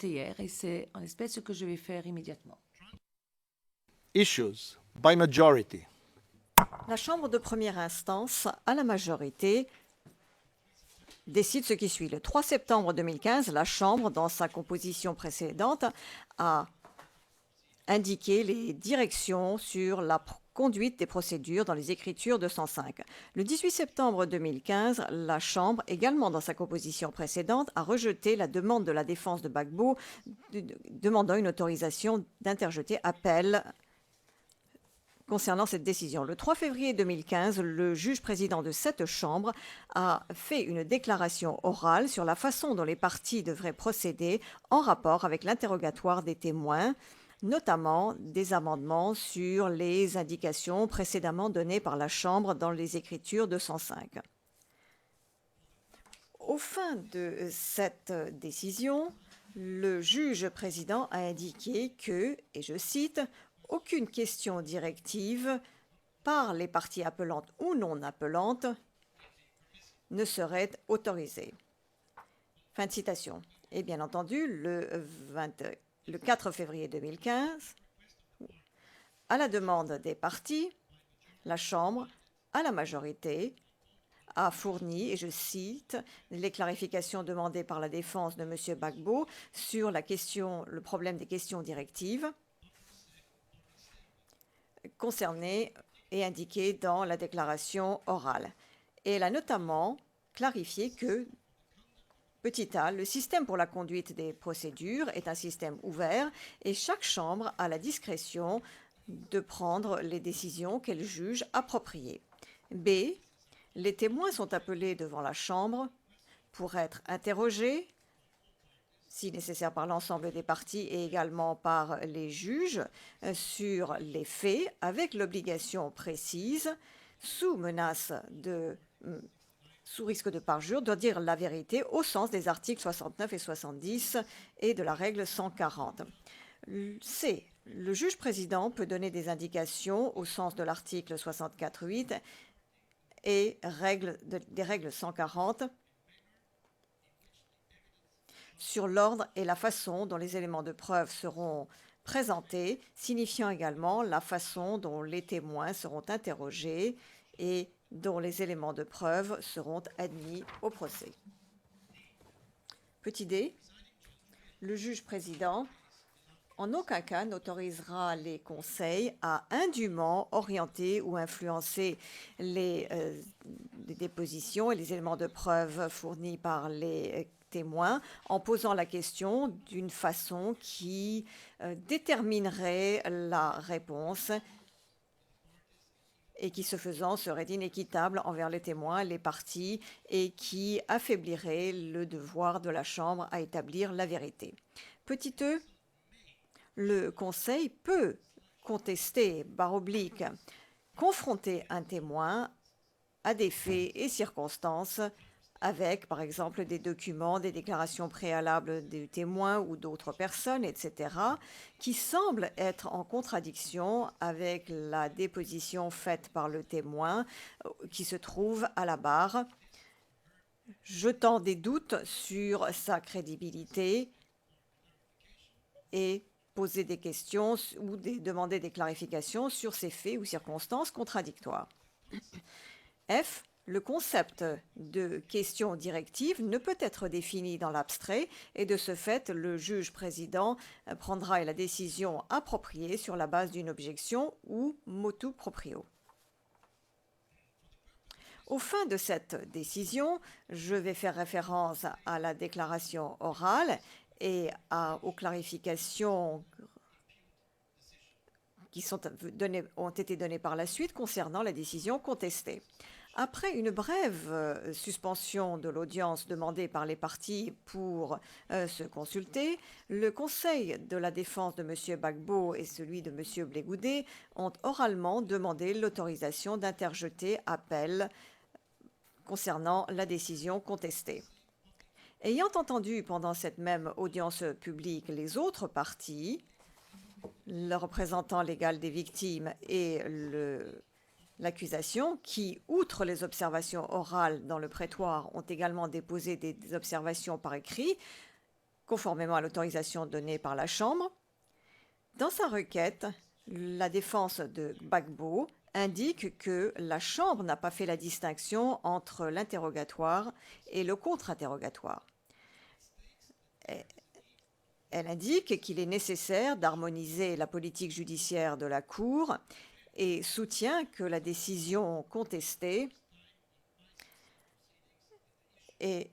hier et c'est en espèce ce que je vais faire immédiatement. Issues by majority. La Chambre de première instance, à la majorité, décide ce qui suit. Le 3 septembre 2015, la Chambre, dans sa composition précédente, a indiqué les directions sur la conduite des procédures dans les écritures 205. Le 18 septembre 2015, la Chambre, également dans sa composition précédente, a rejeté la demande de la défense de Gbagbo demandant une autorisation d'interjeter appel concernant cette décision. Le 3 février 2015, le juge président de cette Chambre a fait une déclaration orale sur la façon dont les parties devraient procéder en rapport avec l'interrogatoire des témoins, notamment des amendements sur les indications précédemment données par la Chambre dans les écritures 205. Au fin de cette décision, le juge président a indiqué que, et je cite, « aucune question directive par les parties appelantes ou non appelantes ne serait autorisée. » Fin de citation. Et bien entendu, le 4 février 2015, à la demande des parties, la Chambre, à la majorité, a fourni, et je cite, les clarifications demandées par la défense de M. Gbagbo sur le problème des questions directives concernées et indiquées dans la déclaration orale. Et elle a notamment clarifié que, petit a, le système pour la conduite des procédures est un système ouvert et chaque chambre a la discrétion de prendre les décisions qu'elle juge appropriées. B. Les témoins sont appelés devant la chambre pour être interrogés, si nécessaire par l'ensemble des parties et également par les juges, sur les faits, avec l'obligation précise, sous risque de parjure, de dire la vérité au sens des articles 69 et 70 et de la règle 140. C. Le juge président peut donner des indications au sens de l'article 64.8 et des règles 140 sur l'ordre et la façon dont les éléments de preuve seront présentés, signifiant également la façon dont les témoins seront interrogés et dont les éléments de preuve seront admis au procès. Petit d. Le juge président en aucun cas n'autorisera les conseils à indûment orienter ou influencer les dépositions et les éléments de preuve fournis par les témoins en posant la question d'une façon qui déterminerait la réponse et qui, ce faisant, serait inéquitable envers les témoins, les parties, et qui affaiblirait le devoir de la Chambre à établir la vérité. Petit e, le Conseil peut contester, confronter un témoin à des faits et circonstances avec, par exemple, des documents, des déclarations préalables du témoin ou d'autres personnes, etc., qui semblent être en contradiction avec la déposition faite par le témoin qui se trouve à la barre, jetant des doutes sur sa crédibilité et poser des questions ou demander des clarifications sur ces faits ou circonstances contradictoires. F. Le concept de question directive ne peut être défini dans l'abstrait et de ce fait, le juge président prendra la décision appropriée sur la base d'une objection ou motu proprio. Au fin de cette décision, je vais faire référence à la déclaration orale et aux clarifications qui ont été données par la suite concernant la décision contestée. Après une brève suspension de l'audience demandée par les parties pour se consulter, le Conseil de la défense de M. Gbagbo et celui de M. Blegoudé ont oralement demandé l'autorisation d'interjeter appel concernant la décision contestée. Ayant entendu pendant cette même audience publique les autres parties, le représentant légal des victimes et l'accusation, qui, outre les observations orales dans le prétoire, ont également déposé des observations par écrit, conformément à l'autorisation donnée par la Chambre. Dans sa requête, la défense de Gbagbo indique que la Chambre n'a pas fait la distinction entre l'interrogatoire et le contre-interrogatoire. Elle indique qu'il est nécessaire d'harmoniser la politique judiciaire de la Cour et soutient que la décision contestée est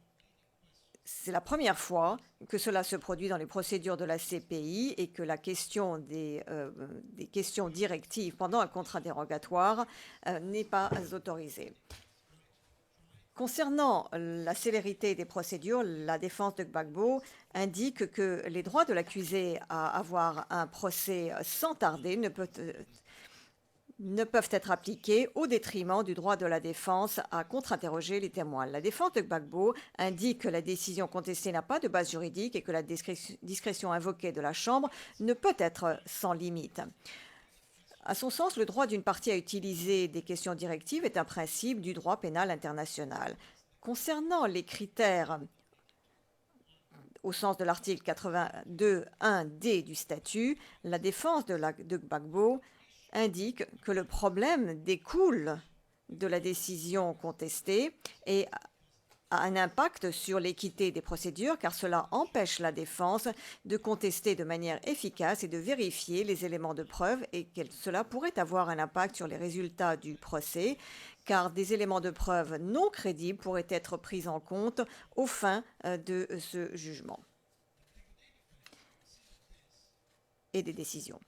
c'est la première fois que cela se produit dans les procédures de la CPI et que la question des questions directives pendant un contre-interrogatoire n'est pas autorisée. Concernant la célérité des procédures, la défense de Gbagbo indique que les droits de l'accusé à avoir un procès sans tarder ne peuvent être appliqués au détriment du droit de la défense à contre-interroger les témoins. La défense de Gbagbo indique que la décision contestée n'a pas de base juridique et que la discrétion invoquée de la Chambre ne peut être sans limite. À son sens, le droit d'une partie à utiliser des questions directives est un principe du droit pénal international. Concernant les critères au sens de l'article 82.1d du statut, la défense de Gbagbo indique que le problème découle de la décision contestée et a un impact sur l'équité des procédures car cela empêche la défense de contester de manière efficace et de vérifier les éléments de preuve et que cela pourrait avoir un impact sur les résultats du procès car des éléments de preuve non crédibles pourraient être pris en compte aux fins de ce jugement et des décisions.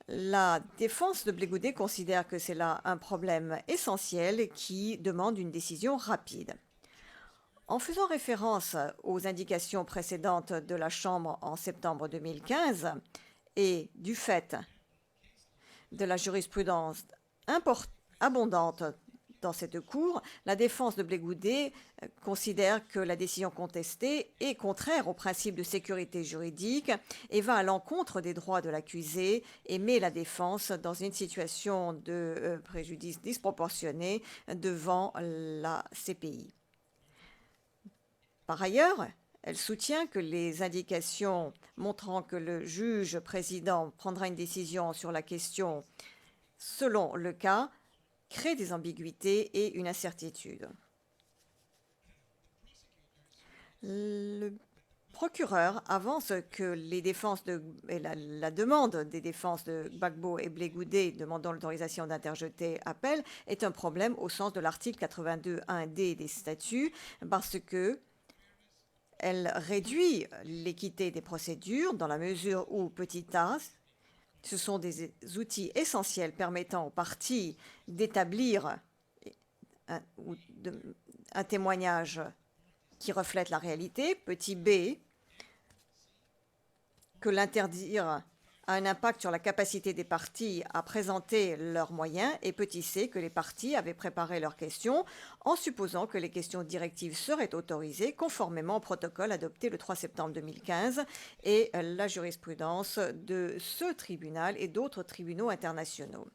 La défense de Blegoudé considère que c'est là un problème essentiel qui demande une décision rapide. En faisant référence aux indications précédentes de la Chambre en septembre 2015 et du fait de la jurisprudence abondante dans cette cour, la défense de Blegoudé considère que la décision contestée est contraire au principe de sécurité juridique et va à l'encontre des droits de l'accusé et met la défense dans une situation de préjudice disproportionné devant la CPI. Par ailleurs, elle soutient que les indications montrant que le juge président prendra une décision sur la question selon le cas créent des ambiguïtés et une incertitude. Le procureur avance que les défenses la demande des défenses de Gbagbo et Blegoudé demandant l'autorisation d'interjeter appel est un problème au sens de l'article 82.1d des statuts parce que elle réduit l'équité des procédures dans la mesure où, petit a, ce sont des outils essentiels permettant aux parties d'établir un témoignage qui reflète la réalité. Petit b, que l'interdire a un impact sur la capacité des parties à présenter leurs moyens. Et petit c, que les parties avaient préparé leurs questions en supposant que les questions directives seraient autorisées conformément au protocole adopté le 3 septembre 2015 et la jurisprudence de ce tribunal et d'autres tribunaux internationaux.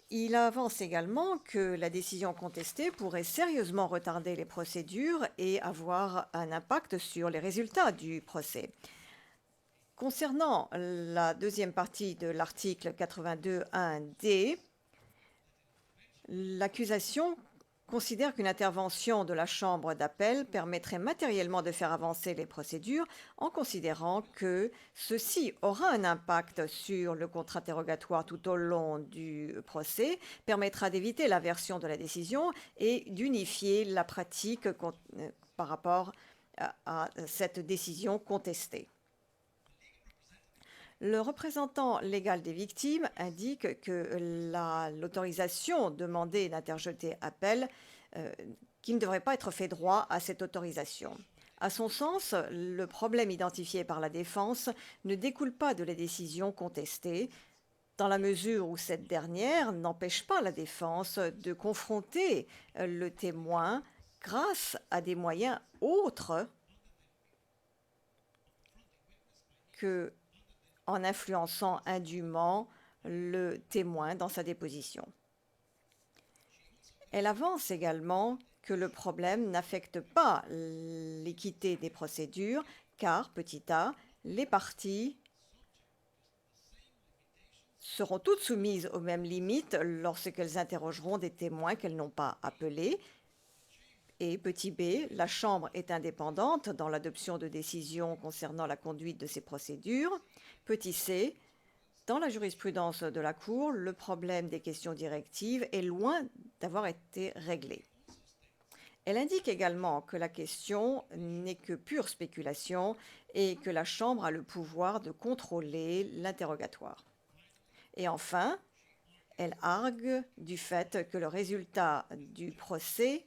Il avance également que la décision contestée pourrait sérieusement retarder les procédures et avoir un impact sur les résultats du procès. Concernant la deuxième partie de l'article 82.1d, l'accusation considère qu'une intervention de la Chambre d'appel permettrait matériellement de faire avancer les procédures en considérant que ceci aura un impact sur le contre-interrogatoire tout au long du procès, permettra d'éviter l'inversion de la décision et d'unifier la pratique par rapport à cette décision contestée. Le représentant légal des victimes indique que l'autorisation demandée d'interjeter appel, qu'il ne devrait pas être fait droit à cette autorisation. À son sens, le problème identifié par la défense ne découle pas de la décision contestée, dans la mesure où cette dernière n'empêche pas la défense de confronter le témoin grâce à des moyens autres que en influençant indûment le témoin dans sa déposition. Elle avance également que le problème n'affecte pas l'équité des procédures car, petit a, les parties seront toutes soumises aux mêmes limites lorsqu'elles interrogeront des témoins qu'elles n'ont pas appelés. Et petit b, la Chambre est indépendante dans l'adoption de décisions concernant la conduite de ces procédures. Petit c, dans la jurisprudence de la Cour, le problème des questions directives est loin d'avoir été réglé. Elle indique également que la question n'est que pure spéculation et que la Chambre a le pouvoir de contrôler l'interrogatoire. Et enfin, elle argue du fait que le résultat du procès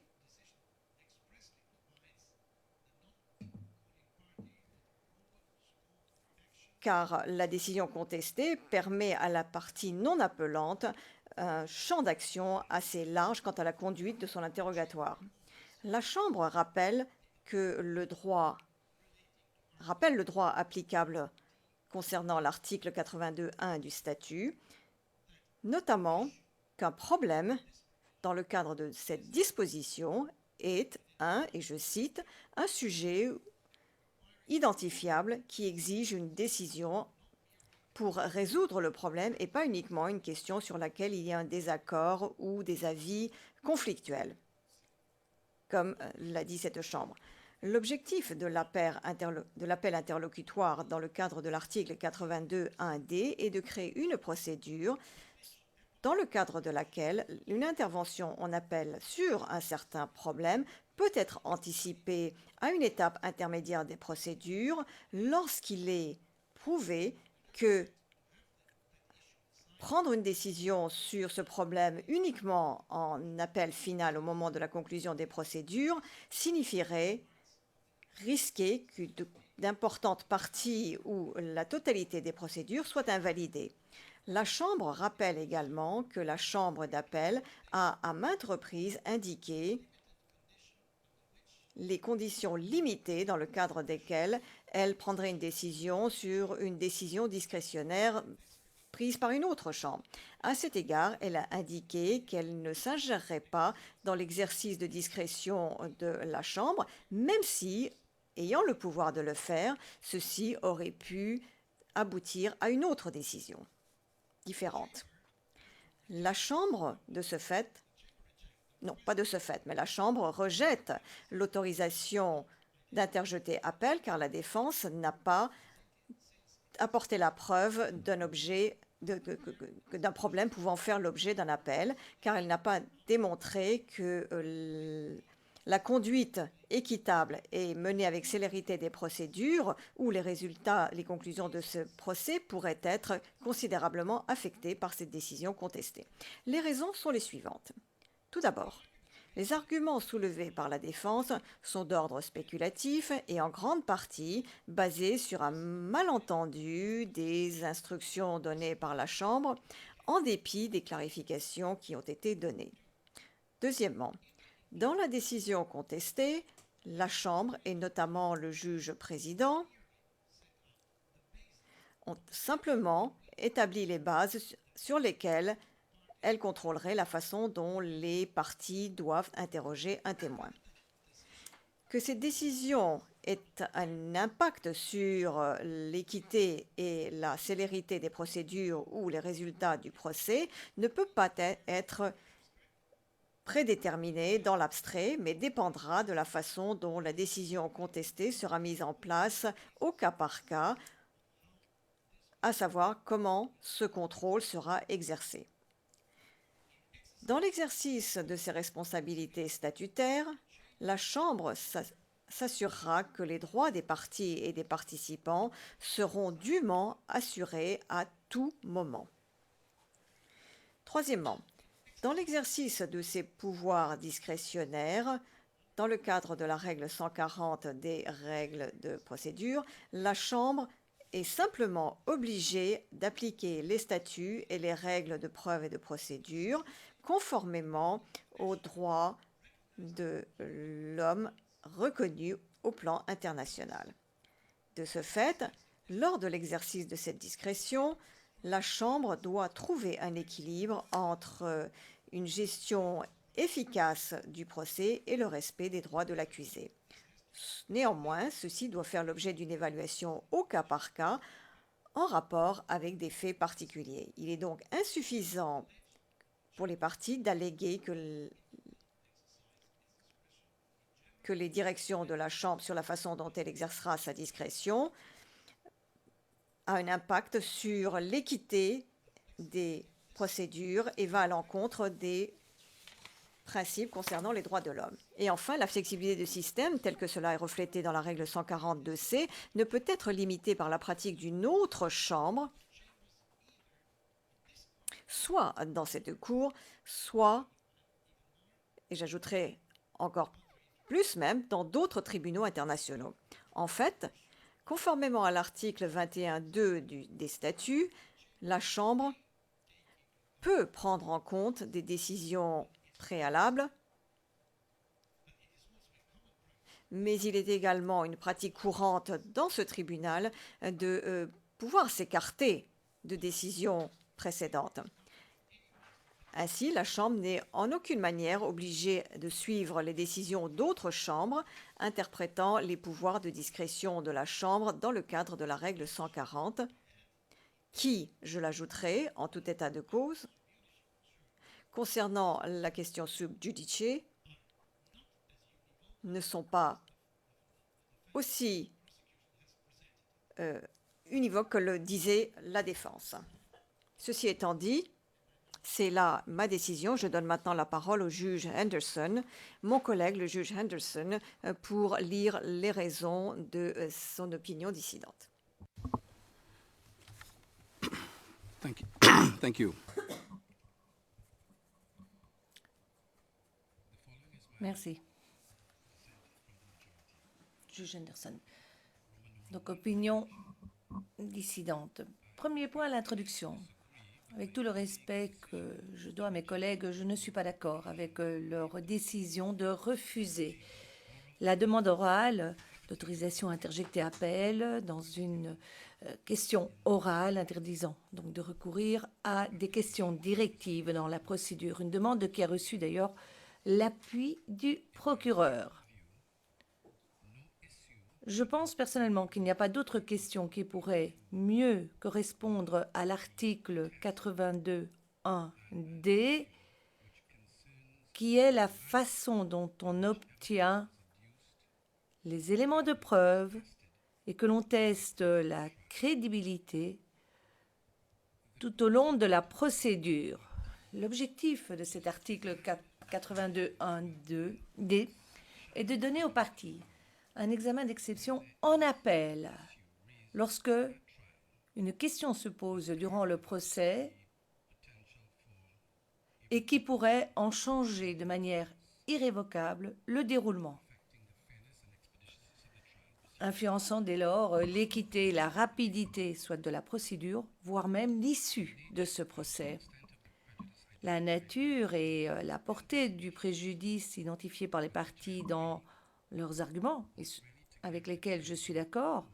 car la décision contestée permet à la partie non appelante un champ d'action assez large quant à la conduite de son interrogatoire. La Chambre rappelle le droit applicable concernant l'article 82.1 du statut, notamment qu'un problème dans le cadre de cette disposition est et je cite, un sujet identifiable qui exige une décision pour résoudre le problème et pas uniquement une question sur laquelle il y a un désaccord ou des avis conflictuels, comme l'a dit cette Chambre. L'objectif de l'appel interlocutoire dans le cadre de l'article 82.1d est de créer une procédure dans le cadre de laquelle une intervention en appel sur un certain problème peut être anticipée à une étape intermédiaire des procédures lorsqu'il est prouvé que prendre une décision sur ce problème uniquement en appel final au moment de la conclusion des procédures signifierait risquer que d'importantes parties ou la totalité des procédures soient invalidées. La Chambre rappelle également que la Chambre d'appel a à maintes reprises indiqué les conditions limitées dans le cadre desquelles elle prendrait une décision sur une décision discrétionnaire prise par une autre chambre. À cet égard, elle a indiqué qu'elle ne s'ingérerait pas dans l'exercice de discrétion de la Chambre, même si, ayant le pouvoir de le faire, ceci aurait pu aboutir à une autre décision différente. La Chambre, de ce fait, non, pas de ce fait, mais la Chambre rejette l'autorisation d'interjeter appel car la défense n'a pas apporté la preuve d'un problème pouvant faire l'objet d'un appel, car elle n'a pas démontré que la conduite équitable et menée avec célérité des procédures ou les résultats, les conclusions de ce procès pourraient être considérablement affectés par cette décision contestée. Les raisons sont les suivantes. Tout d'abord, les arguments soulevés par la défense sont d'ordre spéculatif et en grande partie basés sur un malentendu des instructions données par la Chambre, en dépit des clarifications qui ont été données. Deuxièmement, dans la décision contestée, la Chambre et notamment le juge président ont simplement établi les bases sur lesquelles elle contrôlerait la façon dont les parties doivent interroger un témoin. Que cette décision ait un impact sur l'équité et la célérité des procédures ou les résultats du procès ne peut pas être prédéterminé dans l'abstrait, mais dépendra de la façon dont la décision contestée sera mise en place au cas par cas, à savoir comment ce contrôle sera exercé. Dans l'exercice de ses responsabilités statutaires, la Chambre s'assurera que les droits des parties et des participants seront dûment assurés à tout moment. Troisièmement, dans l'exercice de ses pouvoirs discrétionnaires, dans le cadre de la règle 140 des règles de procédure, la Chambre est simplement obligée d'appliquer les statuts et les règles de preuve et de procédure conformément aux droits de l'homme reconnus au plan international. De ce fait, lors de l'exercice de cette discrétion, la Chambre doit trouver un équilibre entre une gestion efficace du procès et le respect des droits de l'accusé. Néanmoins, ceci doit faire l'objet d'une évaluation au cas par cas en rapport avec des faits particuliers. Il est donc insuffisant pour les parties d'alléguer que les directions de la Chambre sur la façon dont elle exercera sa discrétion a un impact sur l'équité des procédures et va à l'encontre des principes concernant les droits de l'homme. Et enfin, la flexibilité du système, tel que cela est reflété dans la règle 142C, ne peut être limitée par la pratique d'une autre chambre, soit dans cette cour, soit, et j'ajouterai encore plus même, dans d'autres tribunaux internationaux. En fait, conformément à l'article 21.2 des statuts, la Chambre peut prendre en compte des décisions préalables, mais il est également une pratique courante dans ce tribunal de pouvoir s'écarter de décisions précédentes. Ainsi, la Chambre n'est en aucune manière obligée de suivre les décisions d'autres chambres interprétant les pouvoirs de discrétion de la Chambre dans le cadre de la règle 140, qui, je l'ajouterai, en tout état de cause, concernant la question sub judice, ne sont pas aussi univoques que le disait la défense. Ceci étant dit, c'est là ma décision. Je donne maintenant la parole au juge Henderson, mon collègue, le juge Henderson, pour lire les raisons de son opinion dissidente. Thank you. Thank you. Merci. Juge Henderson. Donc, opinion dissidente. Premier point, l'introduction. Avec tout le respect que je dois à mes collègues, je ne suis pas d'accord avec leur décision de refuser la demande orale d'autorisation à interjecter appel dans une question orale interdisant donc de recourir à des questions directives dans la procédure. Une demande qui a reçu d'ailleurs l'appui du procureur. Je pense personnellement qu'il n'y a pas d'autre question qui pourrait mieux correspondre à l'article 82.1d, qui est la façon dont on obtient les éléments de preuve et que l'on teste la crédibilité tout au long de la procédure. L'objectif de cet article 82.1d est de donner aux parties un examen d'exception en appel lorsque une question se pose durant le procès et qui pourrait en changer de manière irrévocable le déroulement, influençant dès lors l'équité et la rapidité soit de la procédure, voire même l'issue de ce procès. La nature et la portée du préjudice identifié par les parties dans leurs arguments, avec lesquels je suis d'accord,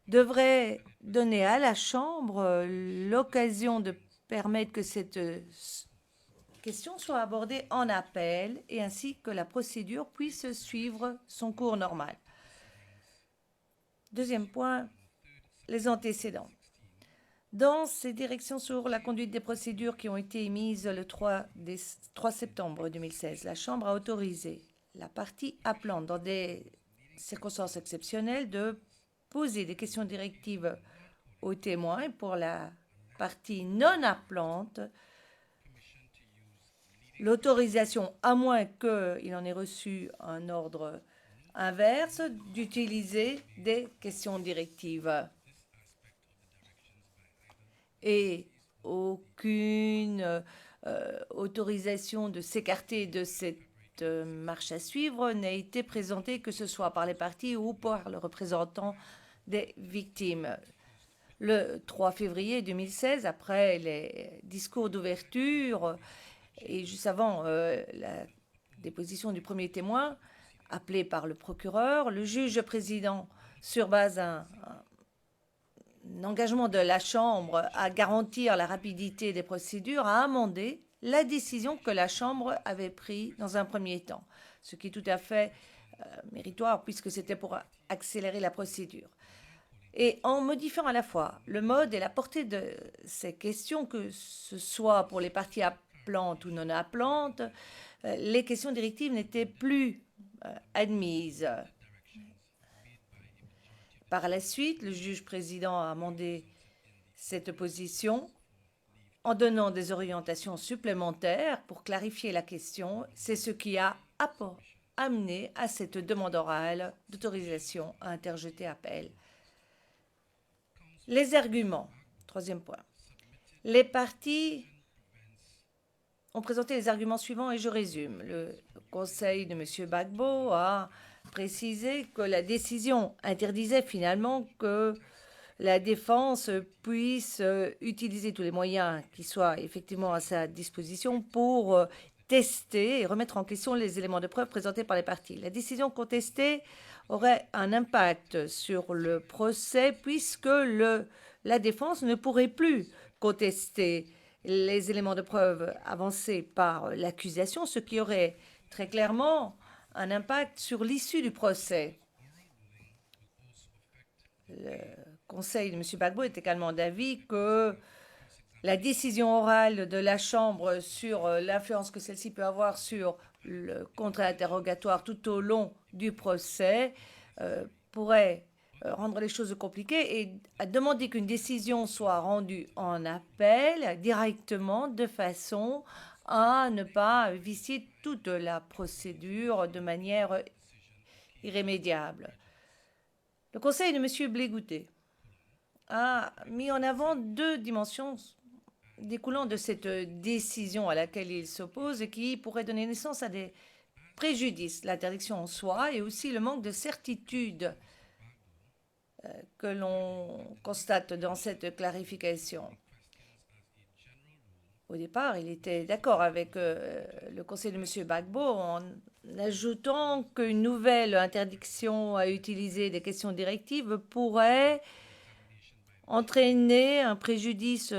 devraient donner à la Chambre l'occasion de permettre que cette question soit abordée en appel et ainsi que la procédure puisse suivre son cours normal. Deuxième point, les antécédents. Dans ces directions sur la conduite des procédures qui ont été émises le 3 septembre 2016, la Chambre a autorisé la partie appelante, dans des circonstances exceptionnelles, de poser des questions directives aux témoins. Pour la partie non appelante, l'autorisation, à moins qu'il en ait reçu un ordre inverse, d'utiliser des questions directives. Et aucune autorisation de s'écarter de cette marche à suivre n'a été présentée, que ce soit par les parties ou par le représentant des victimes. Le 3 février 2016, après les discours d'ouverture et juste avant la déposition du premier témoin, appelé par le procureur, le juge président, sur base d'un engagement de la Chambre à garantir la rapidité des procédures, a amendé la décision que la Chambre avait prise dans un premier temps, ce qui est tout à fait méritoire puisque c'était pour accélérer la procédure. Et en modifiant à la fois le mode et la portée de ces questions, que ce soit pour les parties appelantes ou non appelantes, les questions directives n'étaient plus admises. Par la suite, le juge président a amendé cette position en donnant des orientations supplémentaires pour clarifier la question. C'est ce qui a amené à cette demande orale d'autorisation à interjeter appel. Les arguments. Troisième point. Les parties ont présenté les arguments suivants et je résume. Le conseil de M. Gbagbo a précisé que la décision interdisait finalement que la défense puisse utiliser tous les moyens qui soient effectivement à sa disposition pour tester et remettre en question les éléments de preuve présentés par les parties. La décision contestée aurait un impact sur le procès puisque la défense ne pourrait plus contester les éléments de preuve avancés par l'accusation, ce qui aurait très clairement un impact sur l'issue du procès. Le conseil de M. Gbagbo est également d'avis que la décision orale de la Chambre sur l'influence que celle-ci peut avoir sur le contre-interrogatoire tout au long du procès pourrait rendre les choses compliquées et a demandé qu'une décision soit rendue en appel directement de façon à ne pas vicier toute la procédure de manière irrémédiable. Le conseil de M. Blégouté a mis en avant deux dimensions découlant de cette décision à laquelle il s'oppose et qui pourrait donner naissance à des préjudices, l'interdiction en soi et aussi le manque de certitude que l'on constate dans cette clarification. Au départ, il était d'accord avec le conseil de M. Gbagbo en ajoutant qu'une nouvelle interdiction à utiliser des questions directives pourrait entraîner un préjudice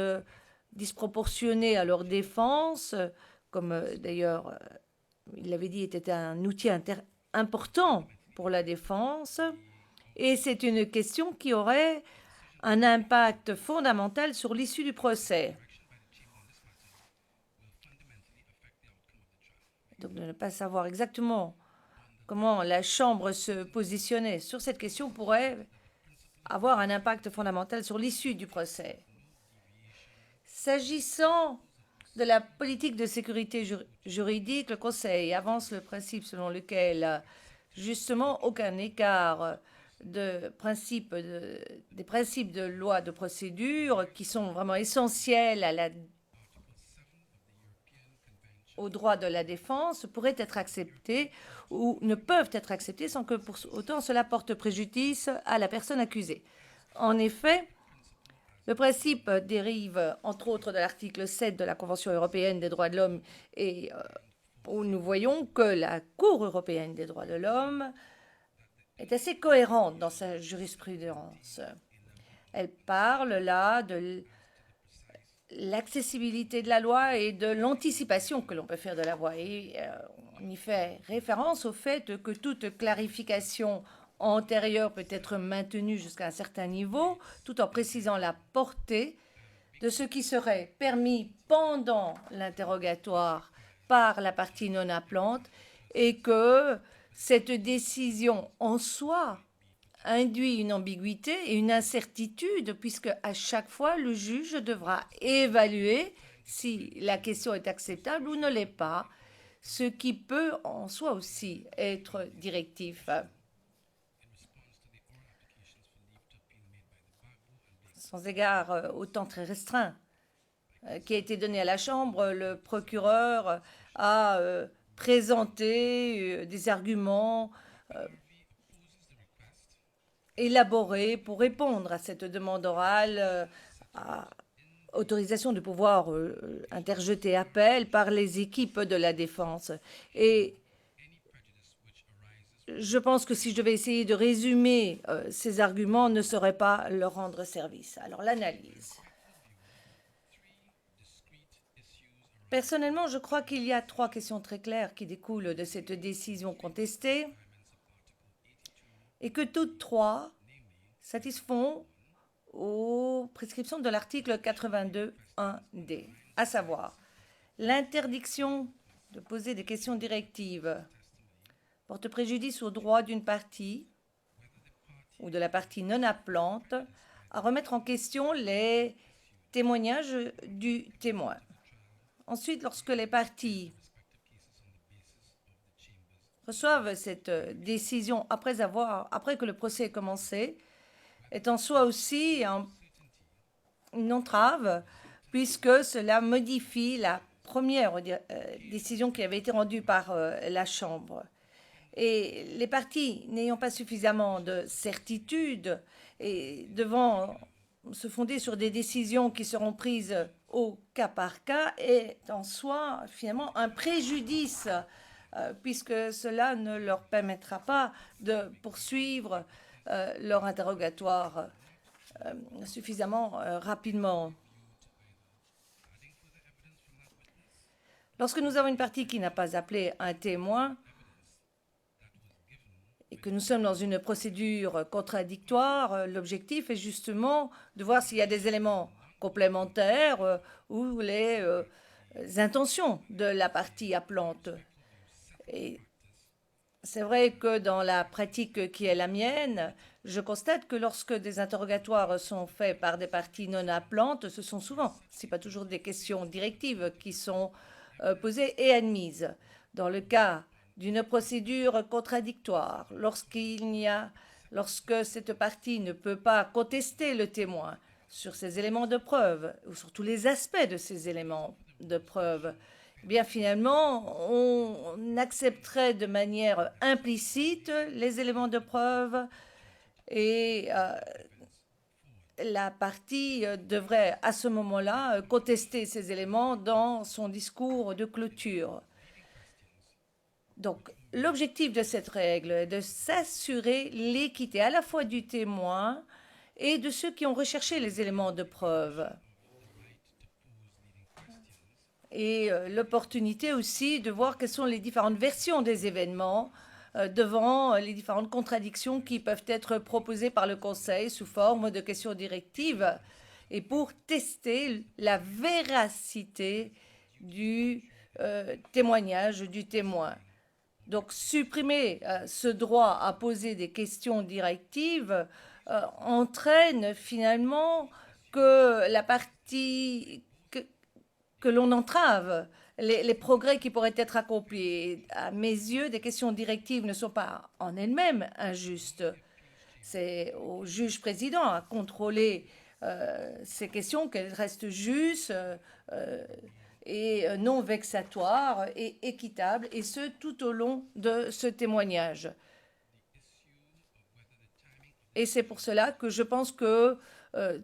disproportionné à leur défense, comme d'ailleurs il l'avait dit, était un outil important pour la défense. Et c'est une question qui aurait un impact fondamental sur l'issue du procès. Donc de ne pas savoir exactement comment la Chambre se positionnait sur cette question pourrait avoir un impact fondamental sur l'issue du procès. S'agissant de la politique de sécurité juridique, le Conseil avance le principe selon lequel, justement, aucun écart des principes de loi de procédure qui sont vraiment essentiels aux droits de la défense pourraient être acceptés ou ne peuvent être acceptés sans que pour autant cela porte préjudice à la personne accusée. En effet, le principe dérive entre autres de l'article 7 de la Convention européenne des droits de l'homme et où nous voyons que la Cour européenne des droits de l'homme est assez cohérente dans sa jurisprudence. Elle parle là de l'accessibilité de la loi et de l'anticipation que l'on peut faire de la loi. Et on y fait référence au fait que toute clarification antérieure peut être maintenue jusqu'à un certain niveau, tout en précisant la portée de ce qui serait permis pendant l'interrogatoire par la partie non appelante et que cette décision en soi induit une ambiguïté et une incertitude puisque à chaque fois le juge devra évaluer si la question est acceptable ou ne l'est pas, ce qui peut en soi aussi être directif. Sans égard au temps très restreint qui a été donné à la Chambre, le procureur a présenté des arguments élaborés pour répondre à cette demande orale, à autorisation de pouvoir interjeter appel par les équipes de la défense. Et je pense que si je devais essayer de résumer ces arguments, ne saurait pas leur rendre service. Alors, l'analyse. Personnellement, je crois qu'il y a trois questions très claires qui découlent de cette décision contestée. et que toutes trois satisfont aux prescriptions de l'article 82.1d, à savoir l'interdiction de poser des questions directives porte préjudice au droit d'une partie ou de la partie non appelante à remettre en question les témoignages du témoin. Ensuite, lorsque les parties reçoivent cette décision après que le procès ait commencé, est en soi aussi une entrave, puisque cela modifie la première décision qui avait été rendue par la Chambre. Et les parties n'ayant pas suffisamment de certitude et devant se fonder sur des décisions qui seront prises au cas par cas est en soi finalement un préjudice, puisque cela ne leur permettra pas de poursuivre leur interrogatoire suffisamment rapidement. Lorsque nous avons une partie qui n'a pas appelé un témoin et que nous sommes dans une procédure contradictoire, l'objectif est justement de voir s'il y a des éléments complémentaires ou les intentions de la partie appelante. Et c'est vrai que dans la pratique qui est la mienne, je constate que lorsque des interrogatoires sont faits par des parties non appelantes, ce sont souvent, si pas toujours, des questions directives qui sont posées et admises. Dans le cas d'une procédure contradictoire, lorsque cette partie ne peut pas contester le témoin sur ces éléments de preuve ou sur tous les aspects de ces éléments de preuve, eh bien finalement, on accepterait de manière implicite les éléments de preuve et la partie devrait à ce moment-là contester ces éléments dans son discours de clôture. Donc, l'objectif de cette règle est de s'assurer l'équité à la fois du témoin et de ceux qui ont recherché les éléments de preuve. Et l'opportunité aussi de voir quelles sont les différentes versions des événements devant les différentes contradictions qui peuvent être proposées par le Conseil sous forme de questions directives et pour tester la véracité du témoignage du témoin. Donc, supprimer ce droit à poser des questions directives entraîne finalement que la partie que l'on entrave les progrès qui pourraient être accomplis. À mes yeux, des questions directives ne sont pas en elles-mêmes injustes. C'est au juge président à contrôler ces questions, qu'elles restent justes et non vexatoires et équitables, et ce, tout au long de ce témoignage. Et c'est pour cela que je pense que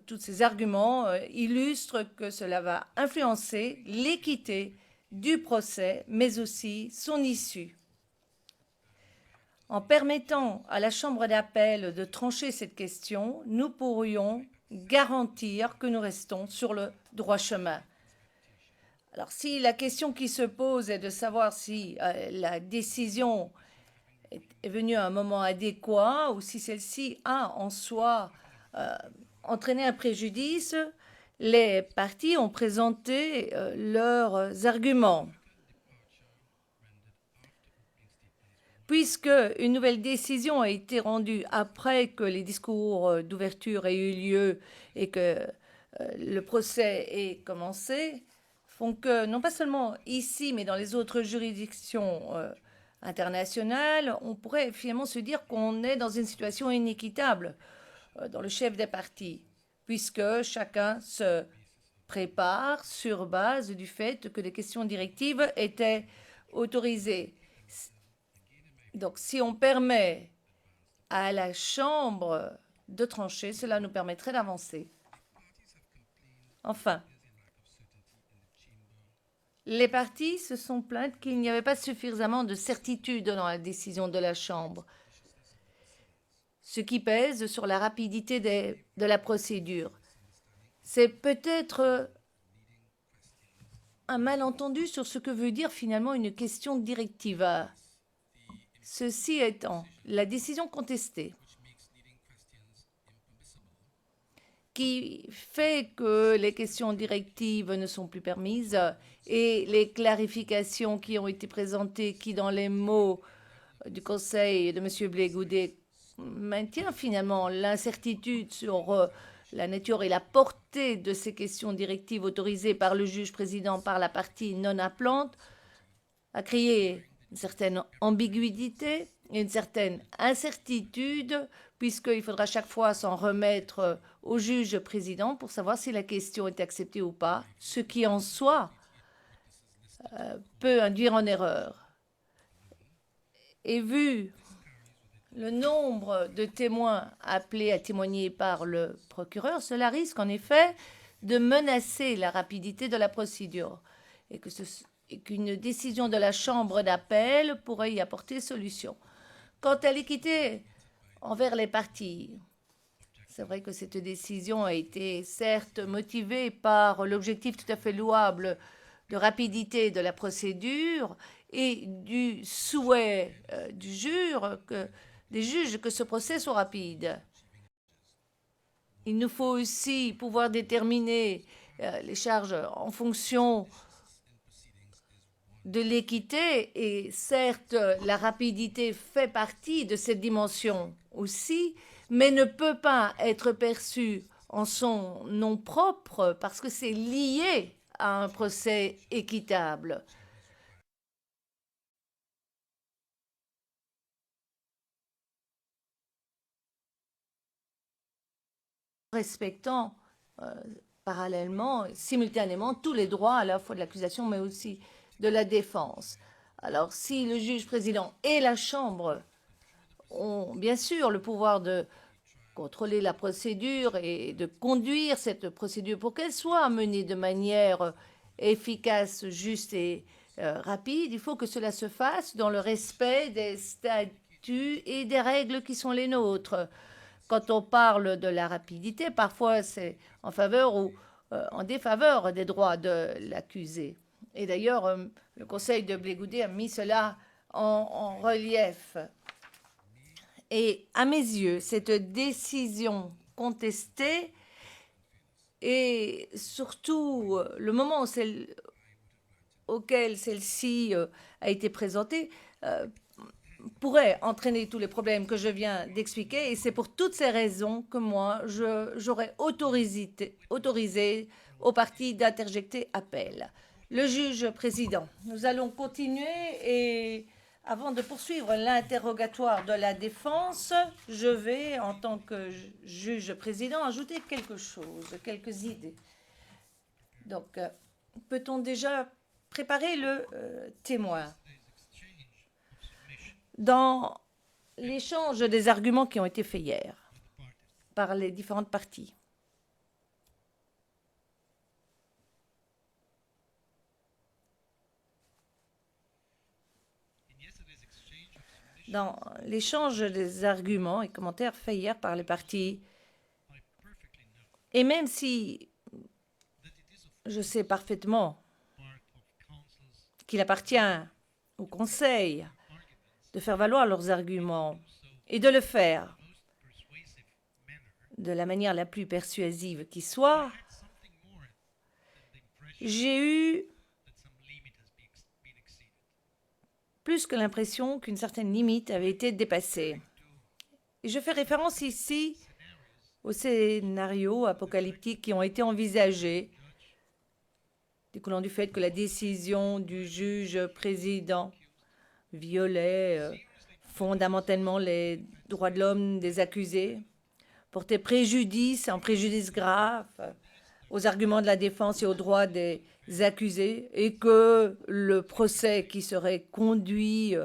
tous ces arguments illustrent que cela va influencer l'équité du procès, mais aussi son issue. En permettant à la Chambre d'appel de trancher cette question, nous pourrions garantir que nous restons sur le droit chemin. Alors, si la question qui se pose est de savoir si la décision est venue à un moment adéquat ou si celle-ci a en soi entraîné un préjudice, les parties ont présenté leurs arguments. Puisque une nouvelle décision a été rendue après que les discours d'ouverture aient eu lieu et que le procès ait commencé, font que, non pas seulement ici, mais dans les autres juridictions internationales, on pourrait finalement se dire qu'on est dans une situation inéquitable dans le chef des partis, puisque chacun se prépare sur base du fait que des questions directives étaient autorisées. Donc, si on permet à la Chambre de trancher, cela nous permettrait d'avancer. Enfin, les parties se sont plaintes qu'il n'y avait pas suffisamment de certitude dans la décision de la Chambre, ce qui pèse sur la rapidité de la procédure. C'est peut-être un malentendu sur ce que veut dire finalement une question directiva. Ceci étant, la décision contestée qui fait que les questions directives ne sont plus permises et les clarifications qui ont été présentées, qui dans les mots du Conseil de M. Blé-Goudet maintient finalement l'incertitude sur la nature et la portée de ces questions directives autorisées par le juge président par la partie non appelante, a créé une certaine ambiguïté et une certaine incertitude, puisqu'il faudra chaque fois s'en remettre au juge président pour savoir si la question est acceptée ou pas, ce qui en soi peut induire en erreur. Et vu le nombre de témoins appelés à témoigner par le procureur, cela risque en effet de menacer la rapidité de la procédure et qu'une décision de la chambre d'appel pourrait y apporter solution. Quant à l'équité envers les parties, c'est vrai que cette décision a été certes motivée par l'objectif tout à fait louable de rapidité de la procédure et du souhait des juges que ce procès soit rapide. Il nous faut aussi pouvoir déterminer les charges en fonction de l'équité et certes la rapidité fait partie de cette dimension aussi, mais ne peut pas être perçue en son nom propre parce que c'est lié à un procès équitable. Respectant parallèlement, simultanément, tous les droits à la fois de l'accusation mais aussi de la défense. Alors, si le juge président et la Chambre ont bien sûr le pouvoir de contrôler la procédure et de conduire cette procédure pour qu'elle soit menée de manière efficace, juste et rapide, il faut que cela se fasse dans le respect des statuts et des règles qui sont les nôtres. Quand on parle de la rapidité, parfois c'est en faveur ou en défaveur des droits de l'accusé. Et d'ailleurs, le Conseil de Blé-Goudet a mis cela en relief. Et à mes yeux, cette décision contestée et surtout le moment auquel celle-ci a été présentée pourrait entraîner tous les problèmes que je viens d'expliquer. Et c'est pour toutes ces raisons que moi, j'aurais autorisé aux parties d'interjecter appel. Le juge président, nous allons continuer et avant de poursuivre l'interrogatoire de la défense, je vais, en tant que juge président, ajouter quelque chose, quelques idées. Donc, peut-on déjà préparer le témoin? Dans l'échange des arguments qui ont été faits hier par les différentes parties, dans l'échange des arguments et commentaires faits hier par les parties, et même si je sais parfaitement qu'il appartient au Conseil de faire valoir leurs arguments et de le faire de la manière la plus persuasive qui soit, j'ai eu plus que l'impression qu'une certaine limite avait été dépassée. Et je fais référence ici aux scénarios apocalyptiques qui ont été envisagés, découlant du fait que la décision du juge président violait fondamentalement les droits de l'homme des accusés, portait préjudice, un préjudice grave aux arguments de la défense et aux droits des accusés, et que le procès qui serait conduit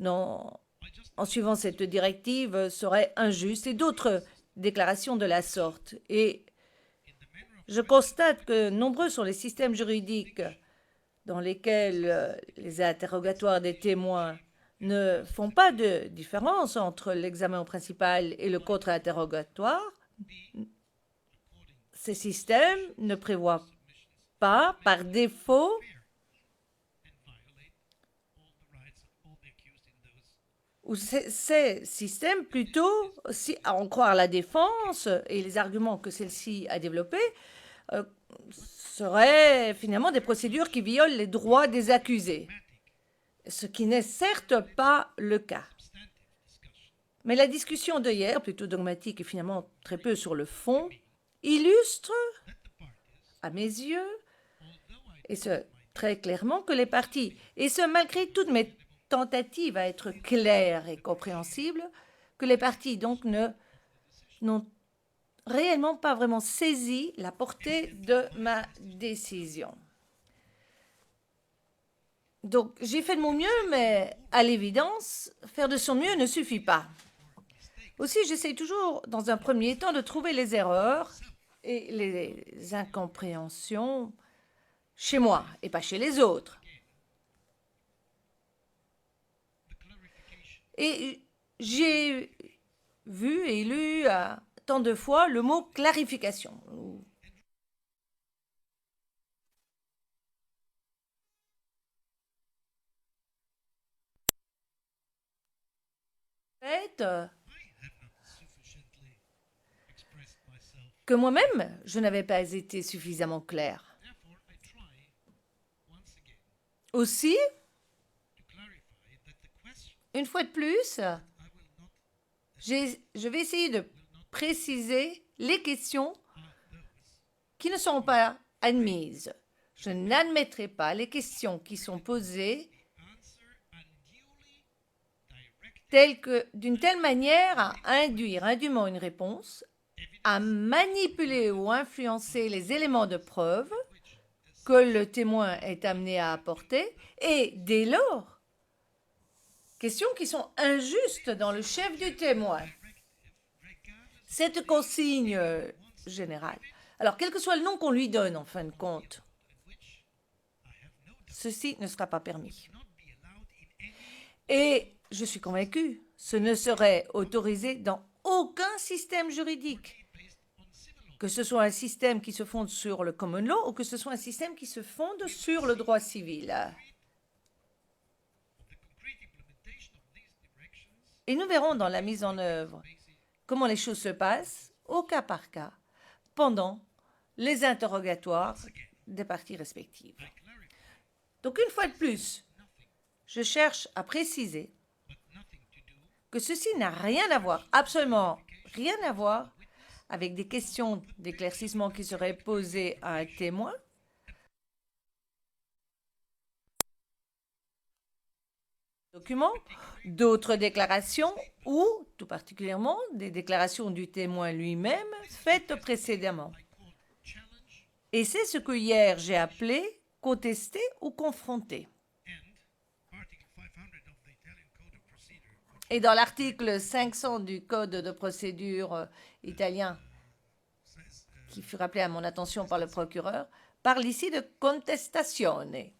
en suivant cette directive serait injuste, et d'autres déclarations de la sorte. Et je constate que nombreux sont les systèmes juridiques dans lesquels les interrogatoires des témoins ne font pas de différence entre l'examen principal et le contre-interrogatoire. Ces systèmes ne prévoient pas, par défaut, ou ces systèmes plutôt, si à en croire la défense et les arguments que celle-ci a développés, seraient finalement des procédures qui violent les droits des accusés, ce qui n'est certes pas le cas. Mais la discussion de hier, plutôt dogmatique et finalement très peu sur le fond, illustre, à mes yeux, et ce très clairement, que les partis, et ce malgré toutes mes tentatives à être claires et compréhensibles, que les partis donc n'ont réellement pas vraiment saisi la portée de ma décision. Donc j'ai fait de mon mieux, mais à l'évidence, faire de son mieux ne suffit pas. Aussi, j'essaie toujours, dans un premier temps, de trouver les erreurs et les incompréhensions chez moi et pas chez les autres. Et j'ai vu et lu tant de fois le mot clarification. En fait, que moi-même, je n'avais pas été suffisamment clair. Aussi, une fois de plus, je vais essayer de préciser les questions qui ne sont pas admises. Je n'admettrai pas les questions qui sont posées d'une telle manière à induire indûment une réponse, à manipuler ou influencer les éléments de preuve que le témoin est amené à apporter, et dès lors, questions qui sont injustes dans le chef du témoin. Cette consigne générale, alors quel que soit le nom qu'on lui donne en fin de compte, ceci ne sera pas permis. Et je suis convaincu, ce ne serait autorisé dans aucun système juridique, que ce soit un système qui se fonde sur le common law ou que ce soit un système qui se fonde sur le droit civil. Et nous verrons dans la mise en œuvre comment les choses se passent au cas par cas pendant les interrogatoires des parties respectives. Donc une fois de plus, je cherche à préciser que ceci n'a rien à voir, absolument rien à voir, avec des questions d'éclaircissement qui seraient posées à un témoin, documents, d'autres déclarations ou, tout particulièrement, des déclarations du témoin lui-même faites précédemment. Et c'est ce que hier j'ai appelé contester ou confronter. Et dans l'article 500 du Code de procédure italien, qui fut rappelé à mon attention par le procureur, parle ici de contestazione.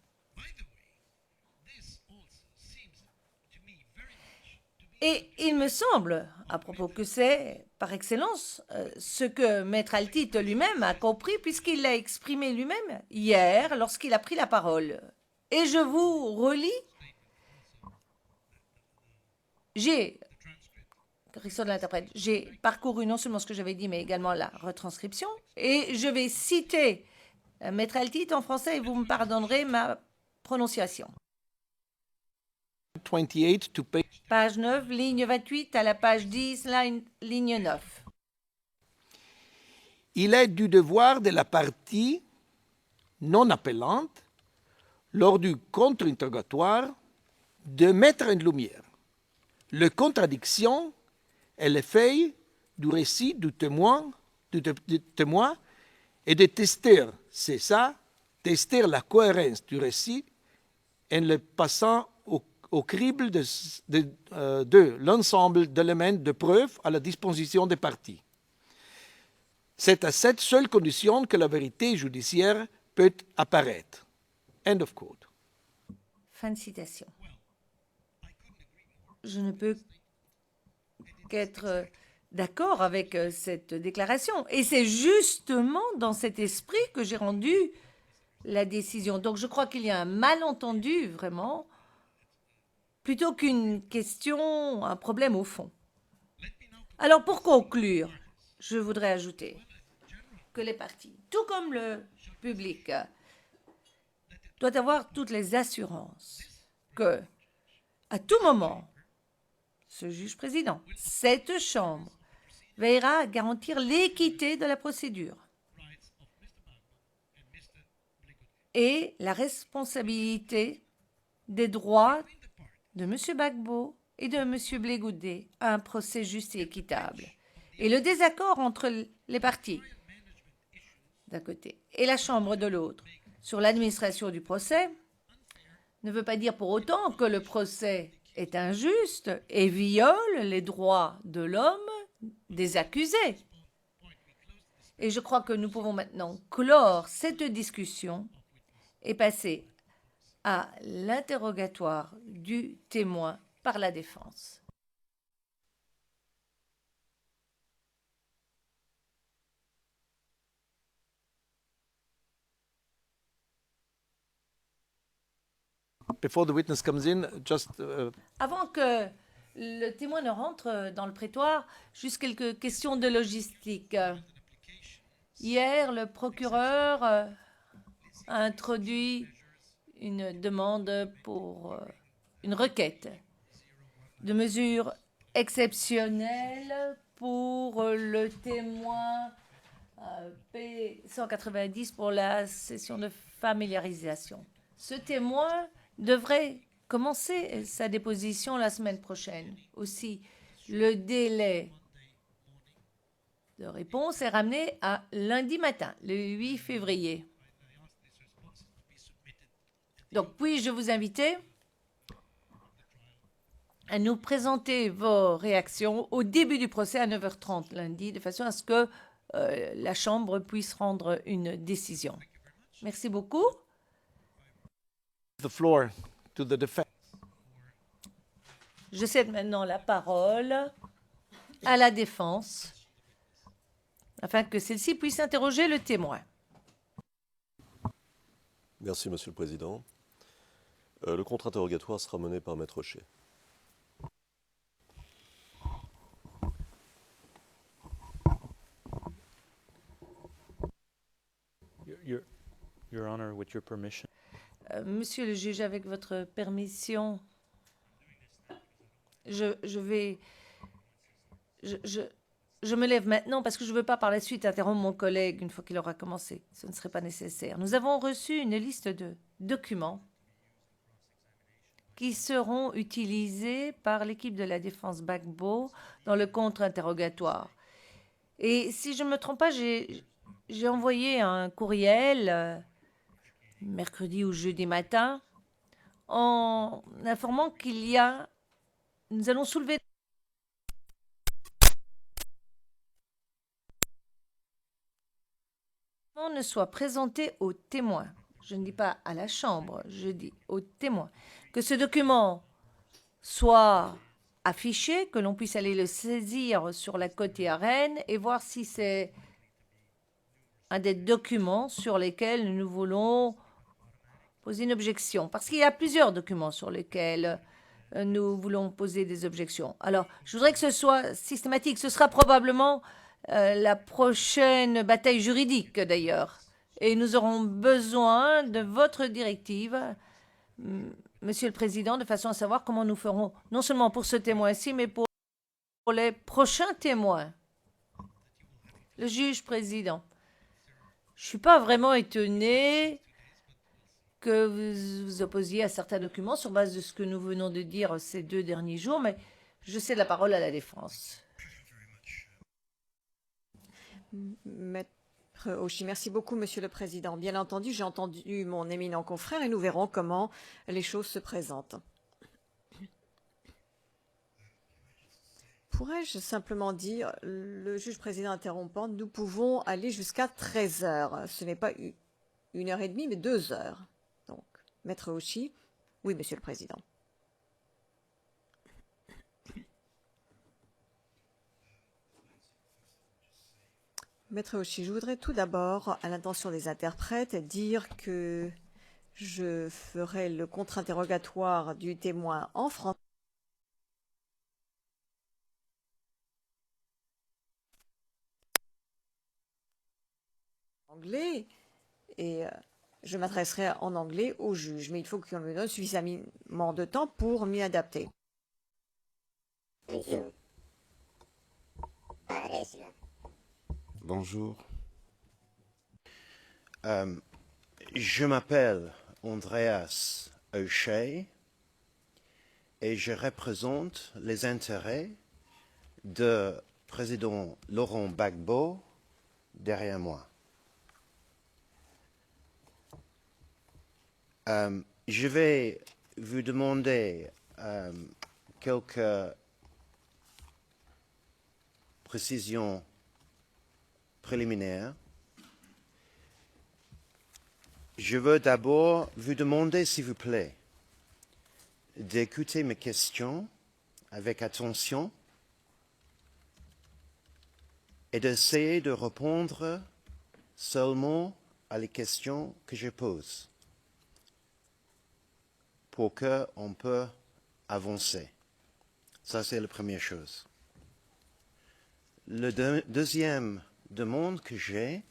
Et il me semble, à propos que c'est, par excellence, ce que Maître Altit lui-même a compris, puisqu'il l'a exprimé lui-même hier lorsqu'il a pris la parole. Et je vous relis. Correction de l'interprète, j'ai parcouru non seulement ce que j'avais dit, mais également la retranscription. Et je vais citer Maître Altit en français et vous me pardonnerez ma prononciation. 28 to page. Page 9, ligne 28 à la page 10, ligne 9. Il est du devoir de la partie non appellante, lors du contre-interrogatoire, de mettre en lumière les contradictions et les faits du récit du témoin et de tester, c'est ça, tester la cohérence du récit en le passant au crible de l'ensemble d'éléments de preuve à la disposition des parties. C'est à cette seule condition que la vérité judiciaire peut apparaître. End of quote. Fin de citation. Je ne peux qu'être d'accord avec cette déclaration. Et c'est justement dans cet esprit que j'ai rendu la décision. Donc je crois qu'il y a un malentendu, vraiment, plutôt qu'une question, un problème au fond. Alors pour conclure, je voudrais ajouter que les partis, tout comme le public, doivent avoir toutes les assurances que, à tout moment, ce juge-président, cette Chambre, veillera à garantir l'équité de la procédure et la responsabilité des droits de M. Gbagbo et de M. Blé Goudé à un procès juste et équitable. Et le désaccord entre les partis, d'un côté, et la Chambre de l'autre, sur l'administration du procès, ne veut pas dire pour autant que le procès est injuste et viole les droits de l'homme des accusés. Et je crois que nous pouvons maintenant clore cette discussion et passer à l'interrogatoire du témoin par la défense. Before the witness comes in, just Avant que le témoin ne rentre dans le prétoire, juste quelques questions de logistique. Hier, le procureur a introduit une demande pour une requête de mesures exceptionnelles pour le témoin P190 pour la session de familiarisation. Ce témoin devrait commencer sa déposition la semaine prochaine. Aussi, le délai de réponse est ramené à lundi matin, le 8 février. Donc, puis-je vous inviter à nous présenter vos réactions au début du procès à 9h30 lundi, de façon à ce que la Chambre puisse rendre une décision. Merci beaucoup. the floor to the defense. Je cède maintenant la parole à la défense afin que celle-ci puisse interroger le témoin. Merci, Monsieur le Président. Le contre-interrogatoire sera mené par Maître Hochet. Your Honor, with your permission. Monsieur le juge, avec votre permission, je me lève maintenant parce que je ne veux pas par la suite interrompre mon collègue une fois qu'il aura commencé. Ce ne serait pas nécessaire. Nous avons reçu une liste de documents qui seront utilisés par l'équipe de la défense Gbagbo dans le contre-interrogatoire. Et si je ne me trompe pas, j'ai envoyé un courriel mercredi ou jeudi matin en informant nous allons soulever ne soit présenté aux témoins. Je ne dis pas à la Chambre, je dis aux témoins. Que ce document soit affiché, que l'on puisse aller le saisir sur la côte Rennes et voir si c'est un des documents sur lesquels nous voulons poser une objection. Parce qu'il y a plusieurs documents sur lesquels nous voulons poser des objections. Alors, je voudrais que ce soit systématique. Ce sera probablement la prochaine bataille juridique, d'ailleurs. Et nous aurons besoin de votre directive, Monsieur le Président, de façon à savoir comment nous ferons, non seulement pour ce témoin-ci, mais pour les prochains témoins. Le juge président. Je ne suis pas vraiment étonné que vous vous opposiez à certains documents sur base de ce que nous venons de dire ces 2 derniers jours, mais je cède la parole à la défense. Maître Hochet, merci beaucoup, Monsieur le Président. Bien entendu, j'ai entendu mon éminent confrère et nous verrons comment les choses se présentent. Pourrais-je simplement dire, le juge président interrompant, nous pouvons aller jusqu'à 13 heures. Ce n'est pas 1h30, mais 2 heures. Donc, Maître Hochet. Oui, Monsieur le Président. Maître Hochet, je voudrais tout d'abord, à l'intention des interprètes, dire que Je ferai le contre-interrogatoire du témoin en français. Anglais et je m'adresserai en anglais au juge, mais il faut qu'on me donne suffisamment de temps pour m'y adapter. Bonjour. Je m'appelle Andreas O'Shea et je représente les intérêts de président Laurent Gbagbo derrière moi. Je vais vous demander quelques précisions préliminaires. Je veux d'abord vous demander, s'il vous plaît, d'écouter mes questions avec attention et d'essayer de répondre seulement à les questions que je pose pour qu'on peut avancer. Ça, c'est la première chose. Le deuxième demande que j'ai,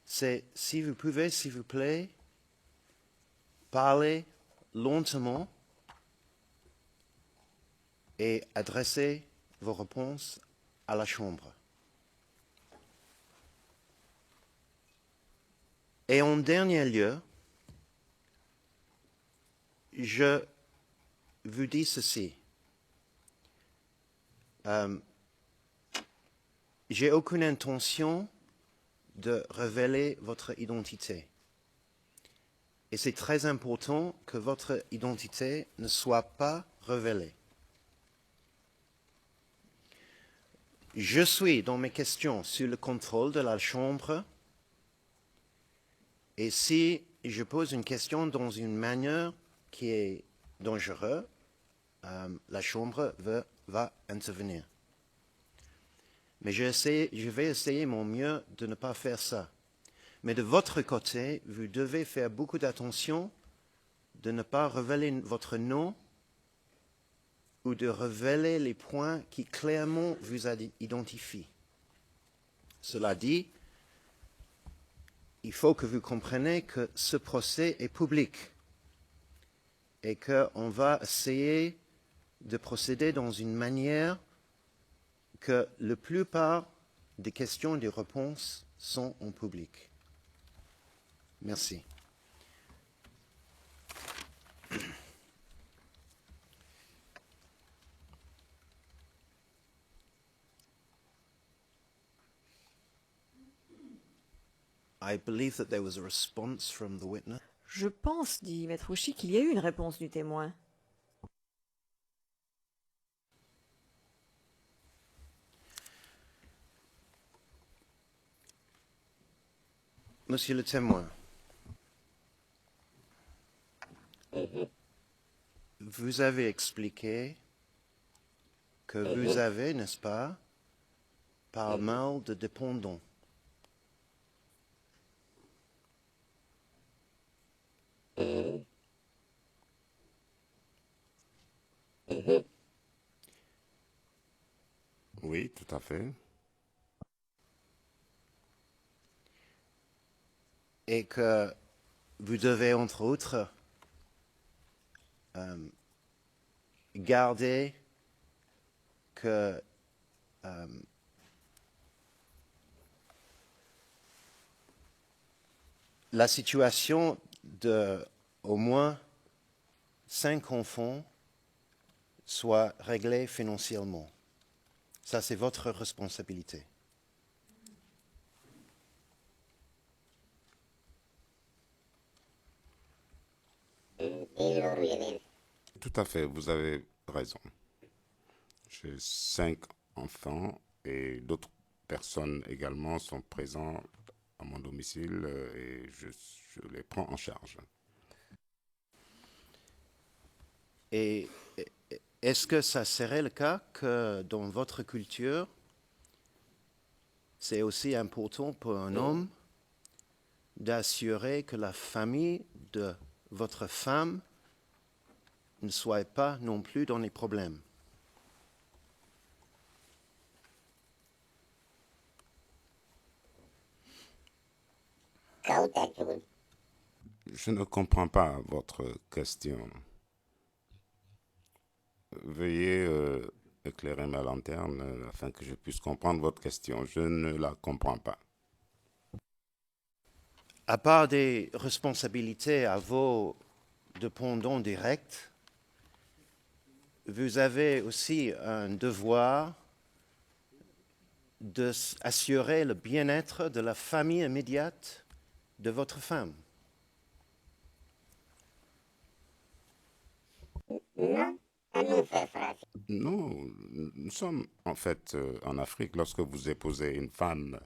c'est si vous pouvez, s'il vous plaît, parler lentement et adresser vos réponses à la Chambre. Et en dernier lieu, je vous dis ceci. J'ai aucune intention de révéler votre identité. Et c'est très important que votre identité ne soit pas révélée. Je suis dans mes questions sous le contrôle de la Chambre. Et si je pose une question dans une manière qui est dangereuse, la Chambre va intervenir. Mais je vais essayer mon mieux de ne pas faire ça. Mais de votre côté, vous devez faire beaucoup d'attention de ne pas révéler votre nom ou de révéler les points qui clairement vous identifient. Cela dit, il faut que vous compreniez que ce procès est public et qu'on va essayer de procéder dans une manière que la plupart des questions et des réponses sont en public. Merci. I believe that there was a response from the witness. Je pense, dit Maître Ouchy, qu'il y a eu une réponse du témoin. Monsieur le témoin, vous avez expliqué que vous avez, n'est-ce pas, pas mal de dépendants. Oui, tout à fait. Et que vous devez, entre autres, garder que la situation de au moins 5 enfants soit réglée financièrement. Ça, c'est votre responsabilité. Tout à fait, vous avez raison. J'ai 5 enfants et d'autres personnes également sont présentes à mon domicile et je les prends en charge. Et est-ce que ça serait le cas que dans votre culture, c'est aussi important pour un homme d'assurer que la famille de votre femme ne soit pas non plus dans les problèmes. Je ne comprends pas votre question. Veuillez éclairer ma lanterne afin que je puisse comprendre votre question. Je ne la comprends pas. À part des responsabilités à vos dépendants directs, vous avez aussi un devoir d'assurer le bien-être de la famille immédiate de votre femme. Non, nous sommes en fait en Afrique. Lorsque vous épousez une femme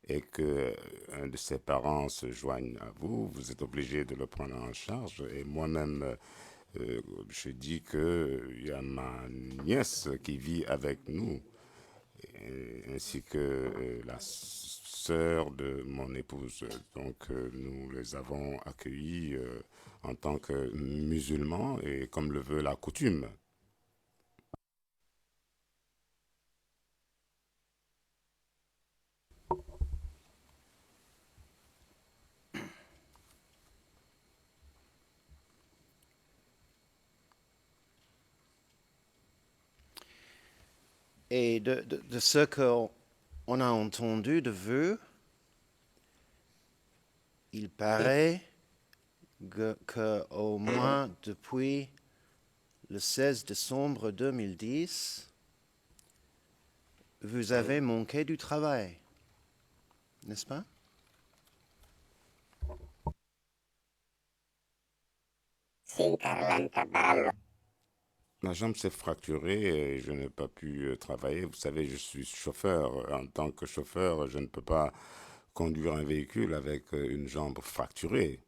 et que un de ses parents se joigne à vous, vous êtes obligé de le prendre en charge. Et moi-même, je dis qu'il y a ma nièce qui vit avec nous, ainsi que la sœur de mon épouse. Donc nous les avons accueillis en tant que musulmans et comme le veut la coutume. Et de ce qu'on a entendu de vous, il paraît que au moins depuis le 16 décembre 2010, vous avez manqué du travail, n'est-ce pas? Ma jambe s'est fracturée et je n'ai pas pu travailler. Vous savez, je suis chauffeur. En tant que chauffeur, je ne peux pas conduire un véhicule avec une jambe fracturée.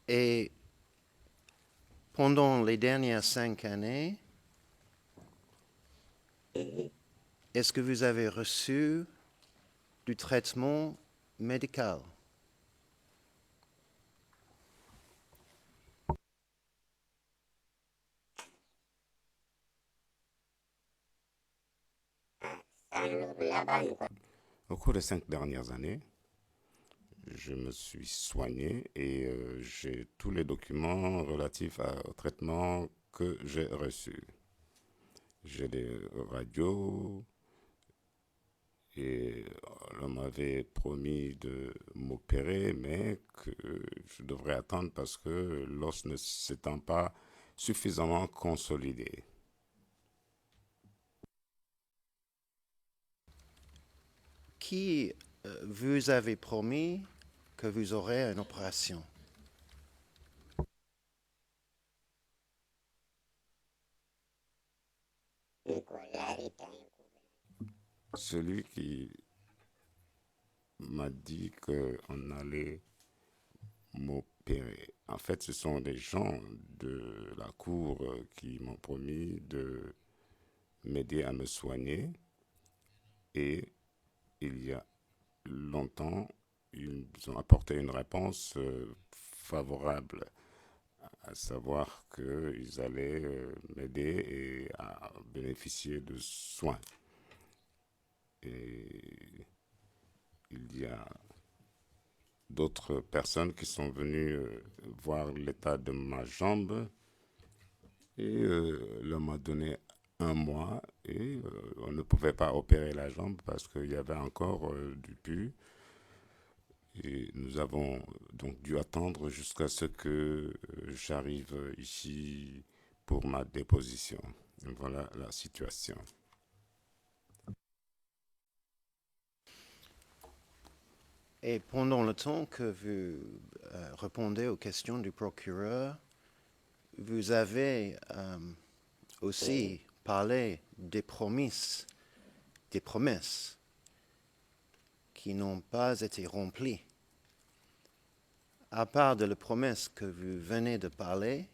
Et pendant les dernières 5 années, est-ce que vous avez reçu du traitement médical? Au cours des 5 dernières années, je me suis soigné et j'ai tous les documents relatifs au traitement que j'ai reçus. J'ai des radios et on m'avait promis de m'opérer, mais que je devrais attendre parce que l'os ne s'étant pas suffisamment consolidé. Qui vous avez promis que vous aurez une opération? Celui qui m'a dit qu'on allait m'opérer. En fait, ce sont des gens de la cour qui m'ont promis de m'aider à me soigner. Et il y a longtemps, ils ont apporté une réponse favorable, à savoir qu'ils allaient m'aider et à bénéficier de soins. Et il y a d'autres personnes qui sont venues voir l'état de ma jambe et leur m'a donné 1 mois et on ne pouvait pas opérer la jambe parce qu'il y avait encore du pus. Et nous avons donc dû attendre jusqu'à ce que j'arrive ici pour ma déposition. Voilà la situation. Et pendant le temps que vous répondez aux questions du procureur, vous avez aussi parlé des promesses qui n'ont pas été remplies. À part de la promesse que vous venez de parler,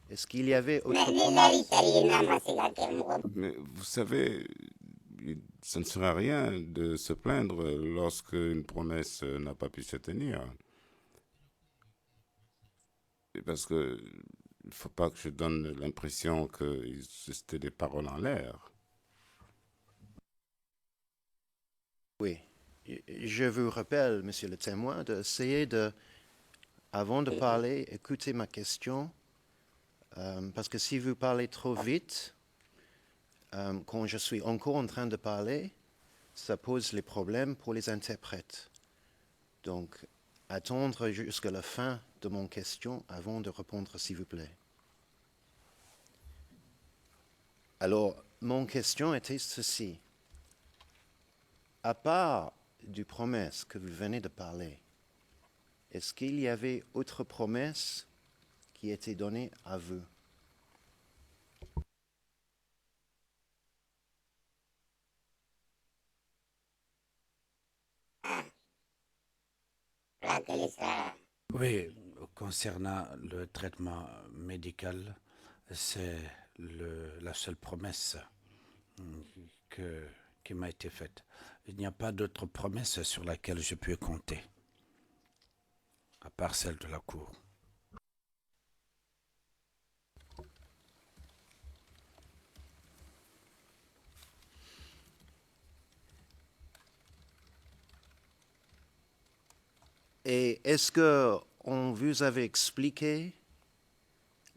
Est-ce qu'il y avait autre promesse? Mais vous savez, ça ne sert à rien de se plaindre lorsque une promesse n'a pas pu se tenir. Et parce que il ne faut pas que je donne l'impression que c'était des paroles en l'air. Oui. Je vous rappelle, monsieur le témoin, d'essayer de, avant de parler, écouter ma question, parce que si vous parlez trop vite, quand je suis encore en train de parler, ça pose les problèmes pour les interprètes. Donc, attendre jusqu'à la fin de mon question avant de répondre, s'il vous plaît. Alors, mon question était ceci. À part du promesse que vous venez de parler, est-ce qu'il y avait autre promesse qui était donnée à vous? Oui, concernant le traitement médical, c'est la seule promesse qui m'a été faite. Il n'y a pas d'autre promesse sur laquelle je peux compter, à part celle de la Cour. Et est-ce qu'on vous avait expliqué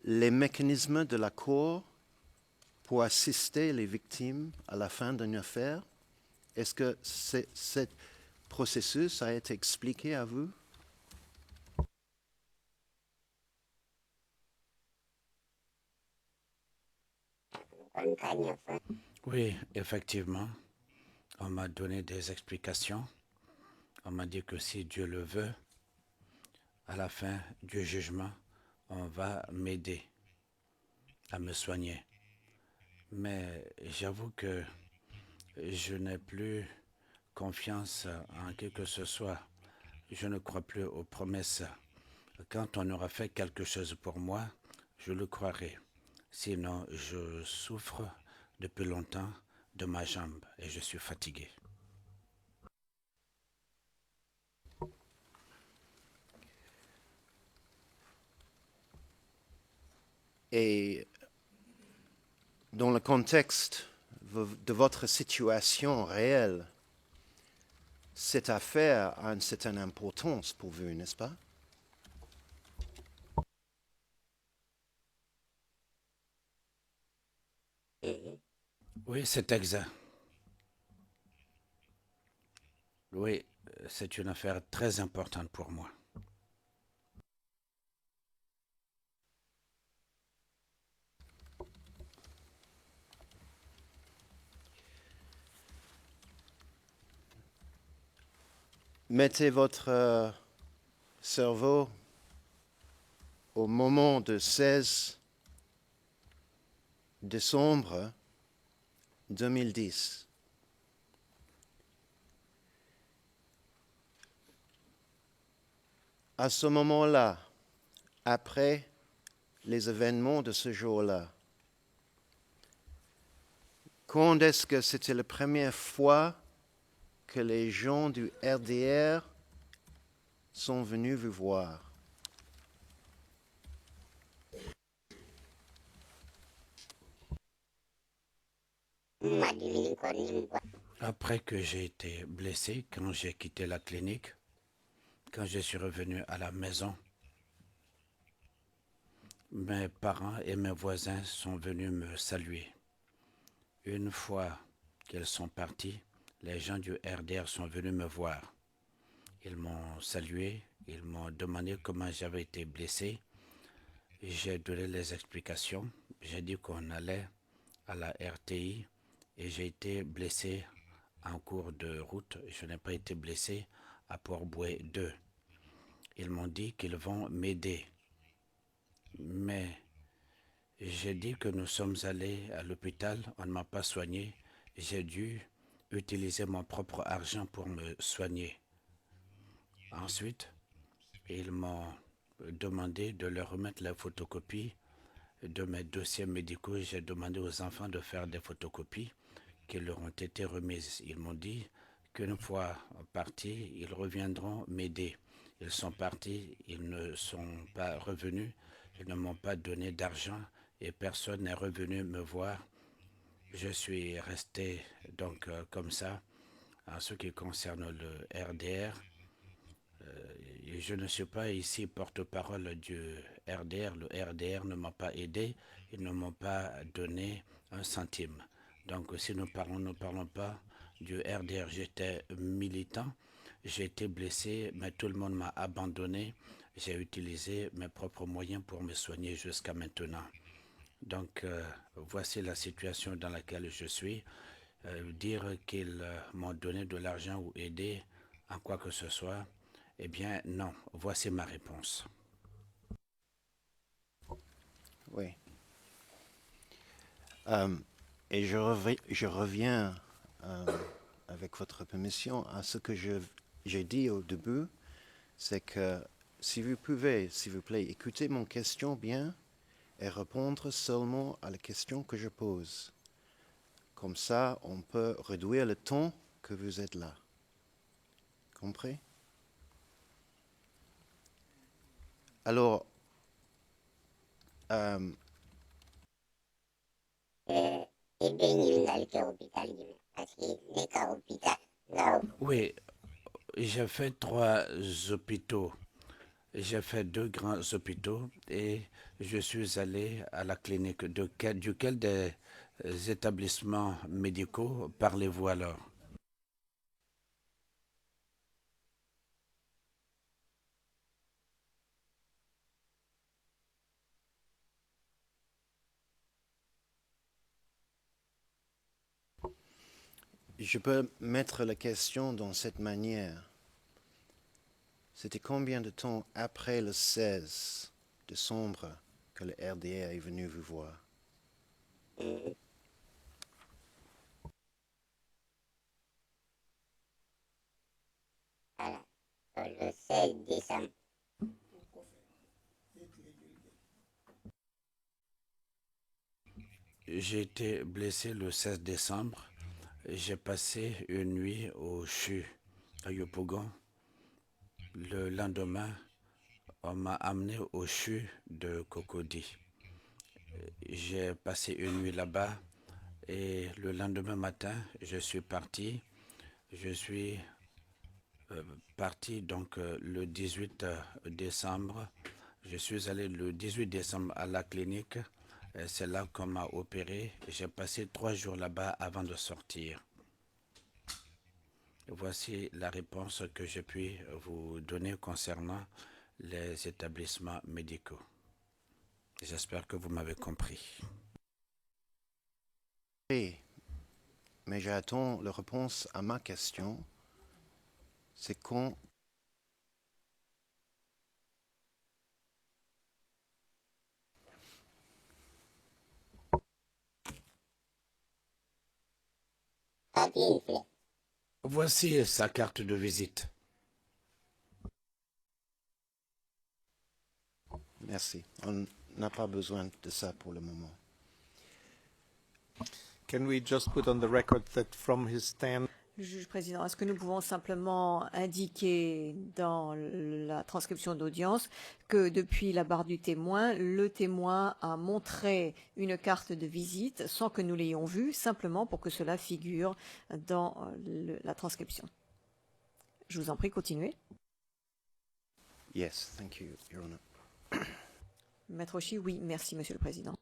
les mécanismes de la Cour pour assister les victimes à la fin d'une affaire? Est-ce que ce processus a été expliqué à vous? Oui, effectivement, on m'a donné des explications. On m'a dit que si Dieu le veut, à la fin du jugement, on va m'aider à me soigner. Mais j'avoue que je n'ai plus confiance en qui que ce soit. Je ne crois plus aux promesses. Quand on aura fait quelque chose pour moi, je le croirai. Sinon, je souffre depuis longtemps de ma jambe et je suis fatigué. Et dans le contexte de votre situation réelle, cette affaire a une certaine importance pour vous, n'est-ce pas? Oui, c'est exact. Oui, c'est une affaire très importante pour moi. Mettez votre cerveau au moment de 16 décembre 2010. À ce moment-là, après les événements de ce jour-là, quand est-ce que c'était la première fois que les gens du RDR sont venus vous voir? Après que j'ai été blessé, quand j'ai quitté la clinique, quand je suis revenu à la maison, mes parents et mes voisins sont venus me saluer. Une fois qu'ils sont partis, les gens du RDR sont venus me voir. Ils m'ont salué, ils m'ont demandé comment j'avais été blessé. J'ai donné les explications. J'ai dit qu'on allait à la RTI et j'ai été blessé en cours de route. Je n'ai pas été blessé à Port-Bouët 2. Ils m'ont dit qu'ils vont m'aider. Mais j'ai dit que nous sommes allés à l'hôpital, on ne m'a pas soigné. J'ai dû utiliser mon propre argent pour me soigner. Ensuite, ils m'ont demandé de leur remettre la photocopie de mes dossiers médicaux, j'ai demandé aux enfants de faire des photocopies qui leur ont été remises. Ils m'ont dit qu'une fois partis, ils reviendront m'aider. Ils sont partis, ils ne sont pas revenus, ils ne m'ont pas donné d'argent et personne n'est revenu me voir. Je suis resté donc comme ça. En ce qui concerne le RDR, je ne suis pas ici porte-parole du RDR. Le RDR ne m'a pas aidé, ils ne m'ont pas donné un centime. Donc si nous ne parlons pas du RDR. J'étais militant, j'ai été blessé, mais tout le monde m'a abandonné. J'ai utilisé mes propres moyens pour me soigner jusqu'à maintenant. Donc voici la situation dans laquelle je suis. Dire qu'ils m'ont donné de l'argent ou aidé en quoi que ce soit, eh bien non, voici ma réponse. Oui. Et je reviens, avec votre permission, à ce que j'ai dit au début, c'est que si vous pouvez, s'il vous plaît, écouter mon question bien et répondre seulement à la question que je pose. Comme ça, on peut réduire le temps que vous êtes là. Compris? Alors, Oui, j'ai fait 3 hôpitaux. J'ai fait 2 grands hôpitaux et je suis allé à la clinique. Duquel des établissements médicaux parlez-vous alors? je peux mettre la question dans cette manière. C'était combien de temps après le 16 décembre que le RDA est venu vous voir? Le 16 décembre. J'ai été blessé le 16 décembre. J'ai passé une nuit au CHU à Yopougon. Le lendemain, on m'a amené au CHU de Cocody. J'ai passé une nuit là-bas et le lendemain matin, je suis parti. Je suis parti donc le 18 décembre. Je suis allé le 18 décembre à la clinique. C'est là qu'on m'a opéré. J'ai passé 3 jours là-bas avant de sortir. Voici la réponse que je puis vous donner concernant les établissements médicaux. J'espère que vous m'avez compris. Oui, mais j'attends la réponse à ma question. C'est quand Voici sa carte de visite. Merci. On n'a pas besoin de ça pour le moment. Can we just put on the record that from his stand, Juge président, est-ce que nous pouvons simplement indiquer dans la transcription d'audience que depuis la barre du témoin, le témoin a montré une carte de visite sans que nous l'ayons vue, simplement pour que cela figure dans la transcription. Je vous en prie, continuez. Yes, thank you, Your Honor. Maître Oshie, oui, merci, Monsieur le Président.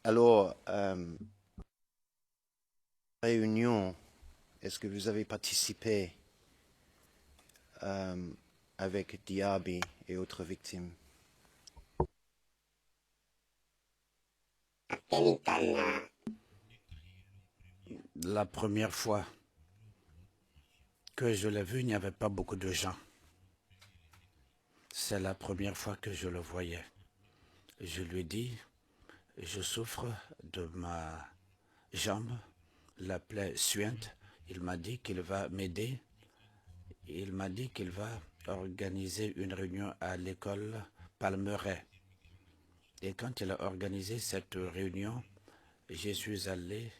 Alors, réunion, est-ce que vous avez participé avec Diaby et autres victimes? La première fois que je l'ai vu, il n'y avait pas beaucoup de gens. C'est la première fois que je le voyais. Je lui ai dit, je souffre de ma jambe, la plaie suinte. Il m'a dit qu'il va m'aider. Il m'a dit qu'il va organisé une réunion à l'école Palmeret. Et quand il a organisé cette réunion, j'y suis allé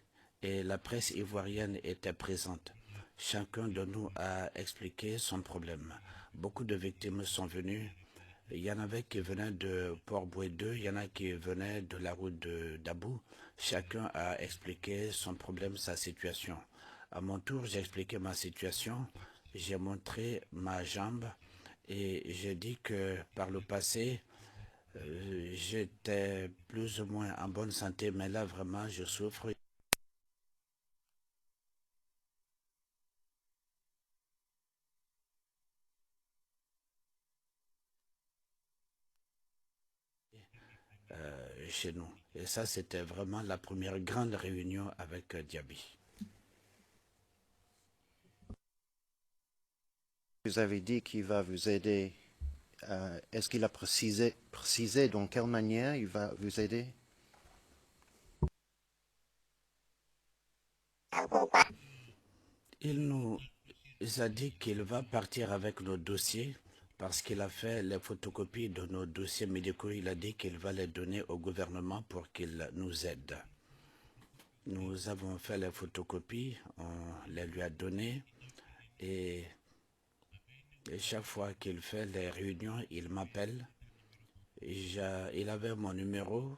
et la presse ivoirienne était présente. Chacun de nous a expliqué son problème. Beaucoup de victimes sont venues. Il y en avait qui venaient de Port-Boué 2, il y en a qui venaient de la route d'Abou. Chacun a expliqué son problème, sa situation. À mon tour, j'ai expliqué ma situation. J'ai montré ma jambe et j'ai dit que par le passé, j'étais plus ou moins en bonne santé, mais là vraiment je souffre. Chez nous. Et ça, c'était vraiment la première grande réunion avec Diaby. Vous avez dit qu'il va vous aider. Est-ce qu'il a précisé dans quelle manière il va vous aider? Il nous a dit qu'il va partir avec nos dossiers parce qu'il a fait les photocopies de nos dossiers médicaux. Il a dit qu'il va les donner au gouvernement pour qu'il nous aide. Nous avons fait les photocopies, on les lui a données et chaque fois qu'il fait les réunions, il m'appelle. Il avait mon numéro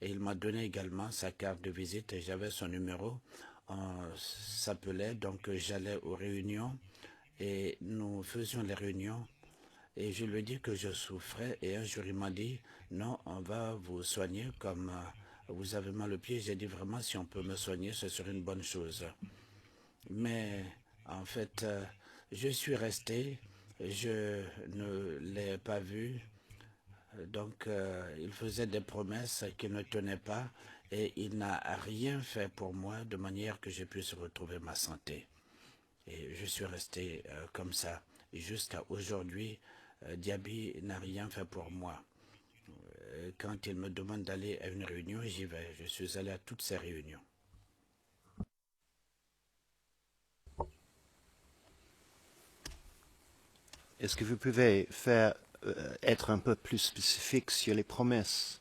et il m'a donné également sa carte de visite et j'avais son numéro. On s'appelait, donc j'allais aux réunions et nous faisions les réunions et je lui ai dit que je souffrais et un jour il m'a dit non, on va vous soigner comme vous avez mal au pied. J'ai dit vraiment si on peut me soigner ce serait une bonne chose. Mais en fait je suis resté, je ne l'ai pas vu. Donc, il faisait des promesses qu'il ne tenait pas et il n'a rien fait pour moi de manière que je puisse retrouver ma santé. Et je suis resté comme ça. Jusqu'à aujourd'hui, Diaby n'a rien fait pour moi. Quand il me demande d'aller à une réunion, j'y vais. Je suis allé à toutes ces réunions. Est-ce que vous pouvez être un peu plus spécifique sur les promesses?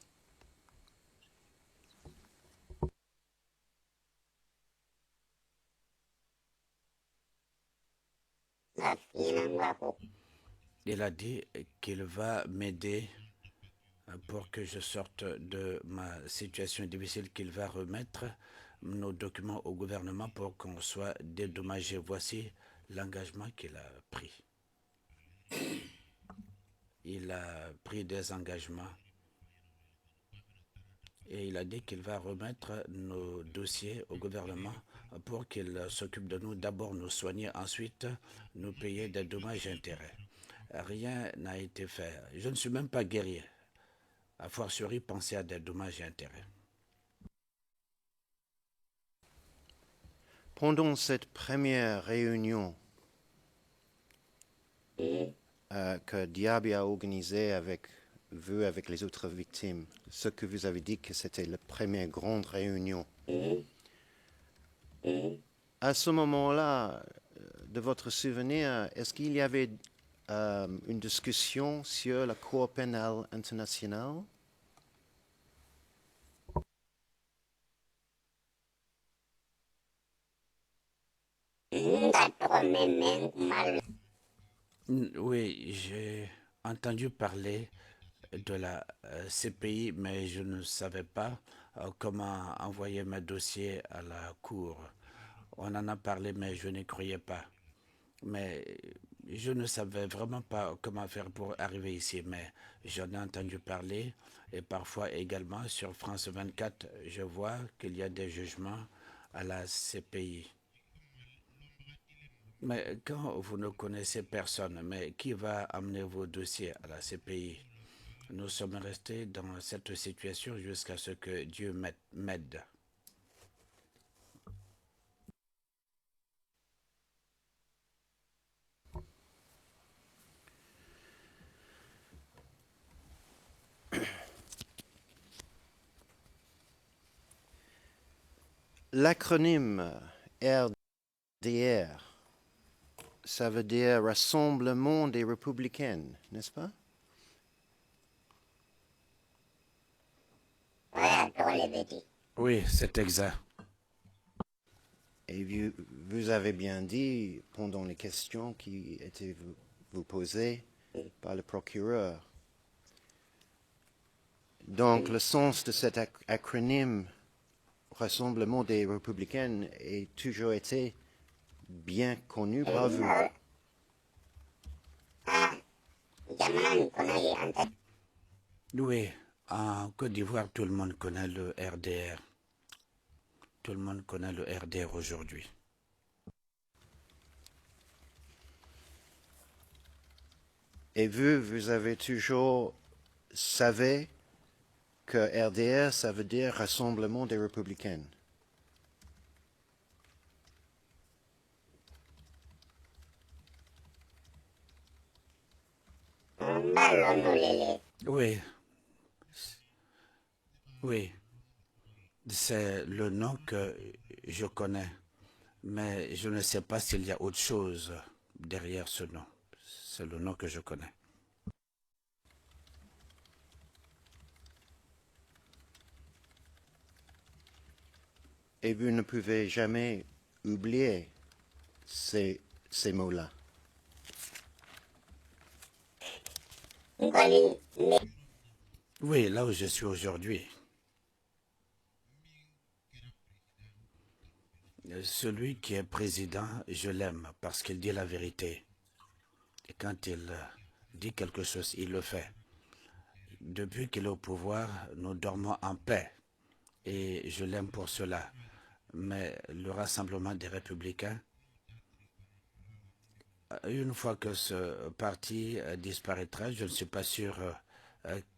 Il a dit qu'il va m'aider pour que je sorte de ma situation difficile, qu'il va remettre nos documents au gouvernement pour qu'on soit dédommagé. Voici l'engagement qu'il a pris. Il a pris des engagements et il a dit qu'il va remettre nos dossiers au gouvernement pour qu'il s'occupe de nous, d'abord nous soigner, ensuite nous payer des dommages et intérêts. Rien n'a été fait. Je ne suis même pas guéri. A fortiori, penser à des dommages et intérêts. Pendant cette première réunion que Diaby a organisée avec vous, avec les autres victimes, ce que vous avez dit que c'était la première grande réunion, à ce moment-là, de votre souvenir, est-ce qu'il y avait une discussion sur la Cour pénale internationale? Oui, j'ai entendu parler de la CPI, mais je ne savais pas comment envoyer mes dossiers à la Cour. On en a parlé, mais je n'y croyais pas. Mais je ne savais vraiment pas comment faire pour arriver ici, mais j'en ai entendu parler et parfois également sur France 24, je vois qu'il y a des jugements à la CPI. Mais quand vous ne connaissez personne, mais qui va amener vos dossiers à la CPI? Nous sommes restés dans cette situation jusqu'à ce que Dieu m'aide. L'acronyme RDR ça veut dire Rassemblement des Républicains, n'est-ce pas? Voilà, pour les petits. Oui, c'est exact. Et vous avez bien dit pendant les questions qui étaient vous posées par le procureur. Donc, le sens de cet acronyme Rassemblement des Républicains a toujours été bien connu par vous. Jaman kono anta Oui, en Côte d'Ivoire, tout le monde connaît le RDR. Tout le monde connaît le RDR aujourd'hui. Et vous avez toujours savé que RDR, ça veut dire Rassemblement des Républicains. balonulele. Oui, oui, c'est le nom que je connais, mais je ne sais pas s'il y a autre chose derrière ce nom. C'est le nom que je connais. Et vous ne pouvez jamais oublier ces mots-là. Nkoli Oui, là où je suis aujourd'hui, celui qui est président, je l'aime parce qu'il dit la vérité. Et quand il dit quelque chose, il le fait. Depuis qu'il est au pouvoir, nous dormons en paix. Et je l'aime pour cela. Mais le Rassemblement des Républicains, une fois que ce parti disparaîtra, je ne suis pas sûr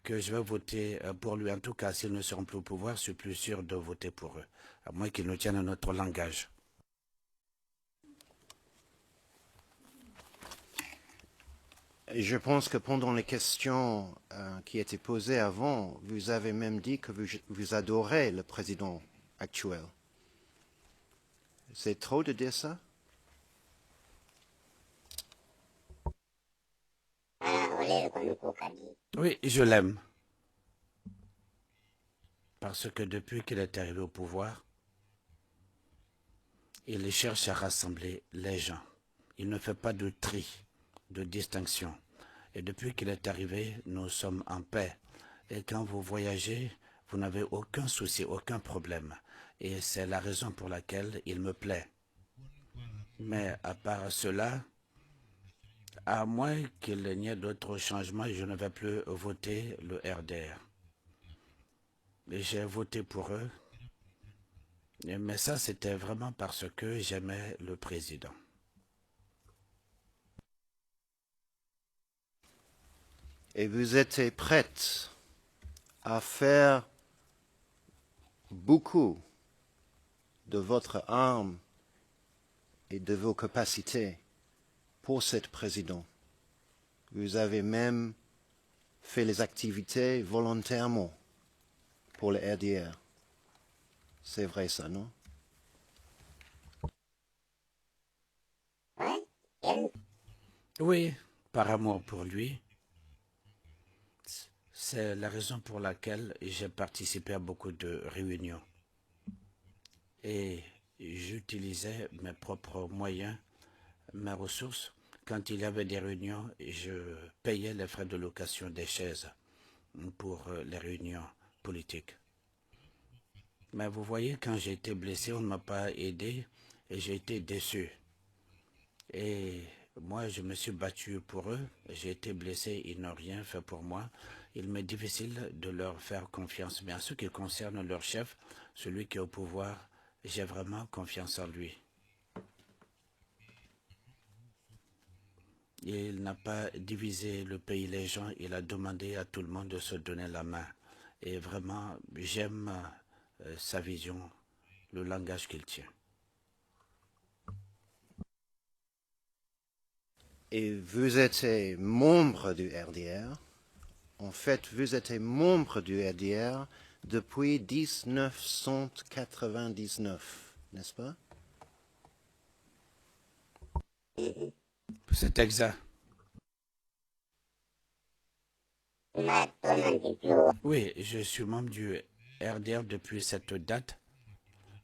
que je vais voter pour lui. En tout cas, s'ils ne seront plus au pouvoir, je suis plus sûr de voter pour eux, à moins qu'ils nous tiennent à notre langage. Et je pense que pendant les questions qui étaient posées avant, vous avez même dit que vous adorez le président actuel. C'est trop de dire ça? olele kono kokadi. Oui, je l'aime. Parce que depuis qu'il est arrivé au pouvoir, il cherche à rassembler les gens. Il ne fait pas de tri, de distinction. Et depuis qu'il est arrivé, nous sommes en paix. Et quand vous voyagez, vous n'avez aucun souci, aucun problème. Et c'est la raison pour laquelle il me plaît. Mais à part cela, à moins qu'il n'y ait d'autres changements, je ne vais plus voter le RDR. J'ai voté pour eux. Mais ça, c'était vraiment parce que j'aimais le président. Et vous étiez prête à faire beaucoup de votre âme et de vos capacités pour cet président. Vous avez même fait les activités volontairement pour le RDR. C'est vrai ça, non? Oui, par amour pour lui. C'est la raison pour laquelle j'ai participé à beaucoup de réunions. Et j'utilisais mes propres moyens, mes ressources. Quand il y avait des réunions, je payais les frais de location des chaises pour les réunions politiques. Mais vous voyez, quand j'ai été blessé, on ne m'a pas aidé et j'ai été déçu. Et moi, je me suis battu pour eux. J'ai été blessé, ils n'ont rien fait pour moi. Il m'est difficile de leur faire confiance. Mais en ce qui concerne leur chef, celui qui est au pouvoir, j'ai vraiment confiance en lui. Il n'a pas divisé le pays, les gens. Il a demandé à tout le monde de se donner la main. Et vraiment, j'aime sa vision, le langage qu'il tient. Et vous étiez membre du RDR. En fait, vous étiez membre du RDR depuis 1999, n'est-ce pas? C'est exact. Oui, je suis membre du RDR depuis cette date,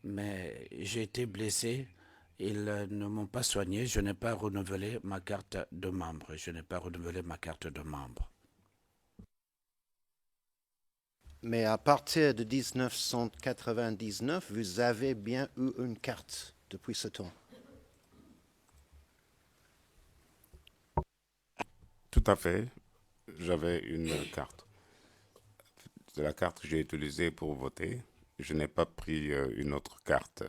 mais j'ai été blessé. Ils ne m'ont pas soigné. Je n'ai pas renouvelé ma carte de membre. Je n'ai pas renouvelé ma carte de membre. Mais à partir de 1999, vous avez bien eu une carte depuis ce temps. Tout à fait. J'avais une carte. C'est la carte que j'ai utilisée pour voter. Je n'ai pas pris une autre carte.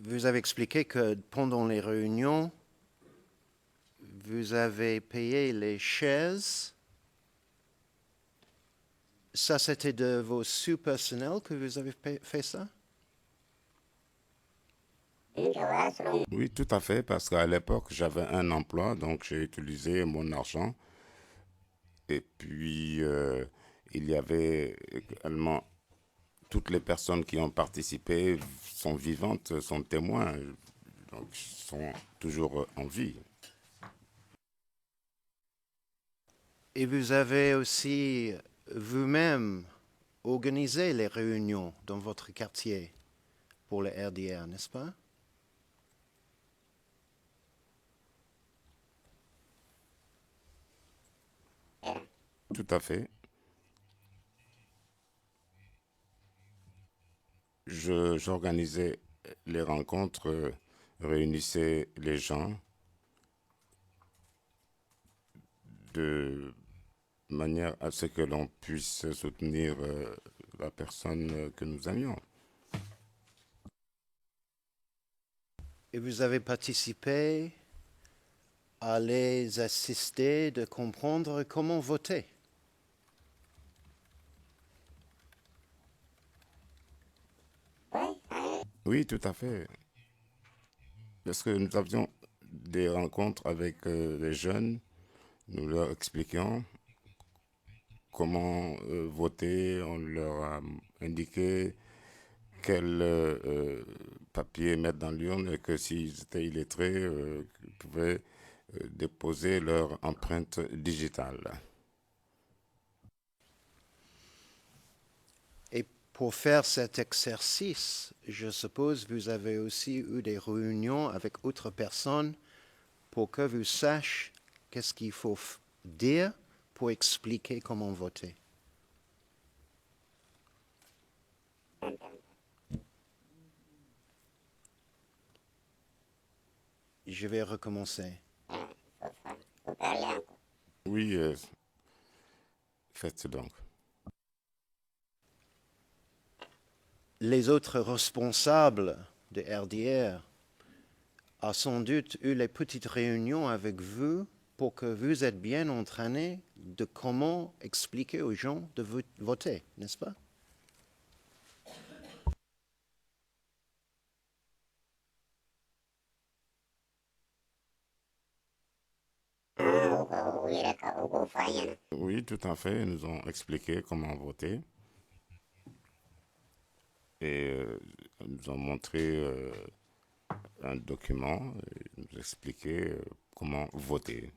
Vous avez expliqué que pendant les réunions, vous avez payé les chaises. Ça, c'était de vos sous personnels que vous avez fait ça? Oui, tout à fait, parce qu'à l'époque, j'avais un emploi, donc j'ai utilisé mon argent. Et puis, il y avait également toutes les personnes qui ont participé sont vivantes, sont témoins, donc sont toujours en vie. Et vous avez aussi vous-même organisé les réunions dans votre quartier pour le RDR, n'est-ce pas? Tout à fait. J'organisais les rencontres, réunissais les gens de manière à ce que l'on puisse soutenir la personne que nous aimions. Et vous avez participé à les assister de comprendre comment voter. Oui, tout à fait. Parce que nous avions des rencontres avec les jeunes, nous leur expliquions comment voter, on leur a indiqué quel papier mettre dans l'urne et que s'ils étaient illettrés, ils pouvaient déposer leur empreinte digitale. Et pour faire cet exercice, je suppose que vous avez aussi eu des réunions avec autres personnes pour que vous sachiez qu'est-ce qu'il faut dire pour expliquer comment voter. Je vais recommencer. Oui, faites donc. Les autres responsables de RDR ont sans doute eu les petites réunions avec vous pour que vous êtes bien entraînés de comment expliquer aux gens de voter, n'est-ce pas? Oui, tout à fait. Ils nous ont expliqué comment voter. Et ils nous ont montré un document, ils nous expliquaient comment voter.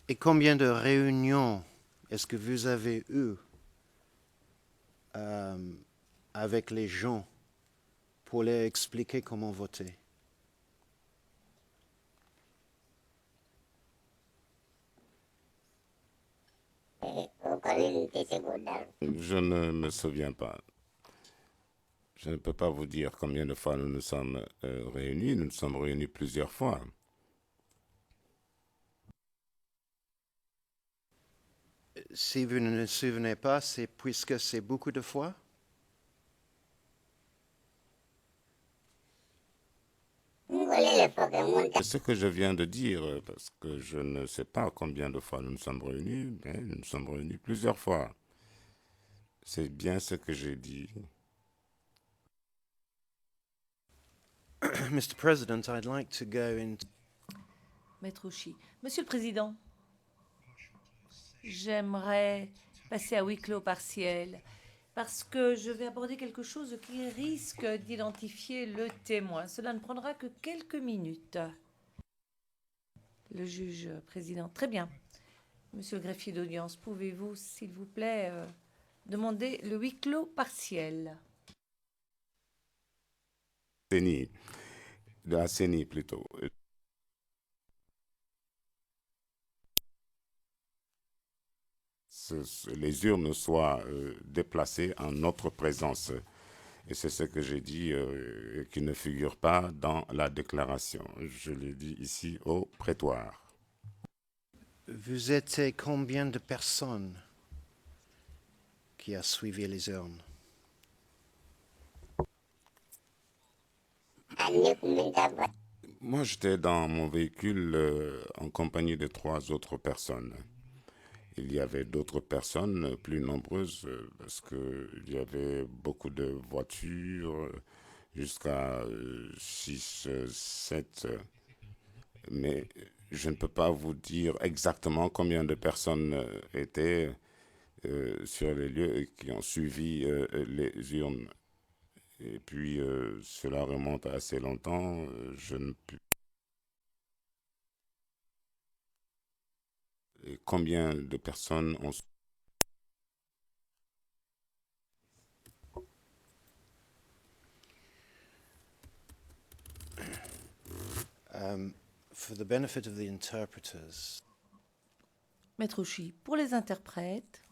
Et combien de réunions est-ce que vous avez eues avec les gens pour leur expliquer comment voter? Je ne me souviens pas. Je ne peux pas vous dire combien de fois nous nous sommes réunis. Nous nous sommes réunis plusieurs fois. Si vous ne vous souvenez pas, c'est puisque c'est beaucoup de fois? C'est ce que je viens de dire, parce que je ne sais pas combien de fois nous nous sommes réunis, mais nous nous sommes réunis plusieurs fois. C'est bien ce que j'ai dit. Mr. President, I'd like to go into Maître Ouchi. Monsieur le Président, j'aimerais passer à huis clos partiel parce que je vais aborder quelque chose qui risque d'identifier le témoin. Cela ne prendra que quelques minutes. Le juge président. Très bien. Monsieur le greffier d'audience, pouvez-vous, s'il vous plaît, demander le huis clos partiel? De la CENI plutôt. Les urnes soient déplacées en notre présence. Et c'est ce que j'ai dit qui ne figure pas dans la déclaration. Je l'ai dit ici au prétoire. vous étiez combien de personnes qui a suivi les urnes? Moi, j'étais dans mon véhicule en compagnie de 3 autres personnes. Il y avait d'autres personnes plus nombreuses parce qu'il y avait beaucoup de voitures, jusqu'à 6, 7. Mais je ne peux pas vous dire exactement combien de personnes étaient sur les lieux et qui ont suivi les urnes. Et puis, cela remonte à assez longtemps. Je ne peux... Et combien de personnes ont... For the benefit of the interpreters, Maître Ouchi, pour les interprètes,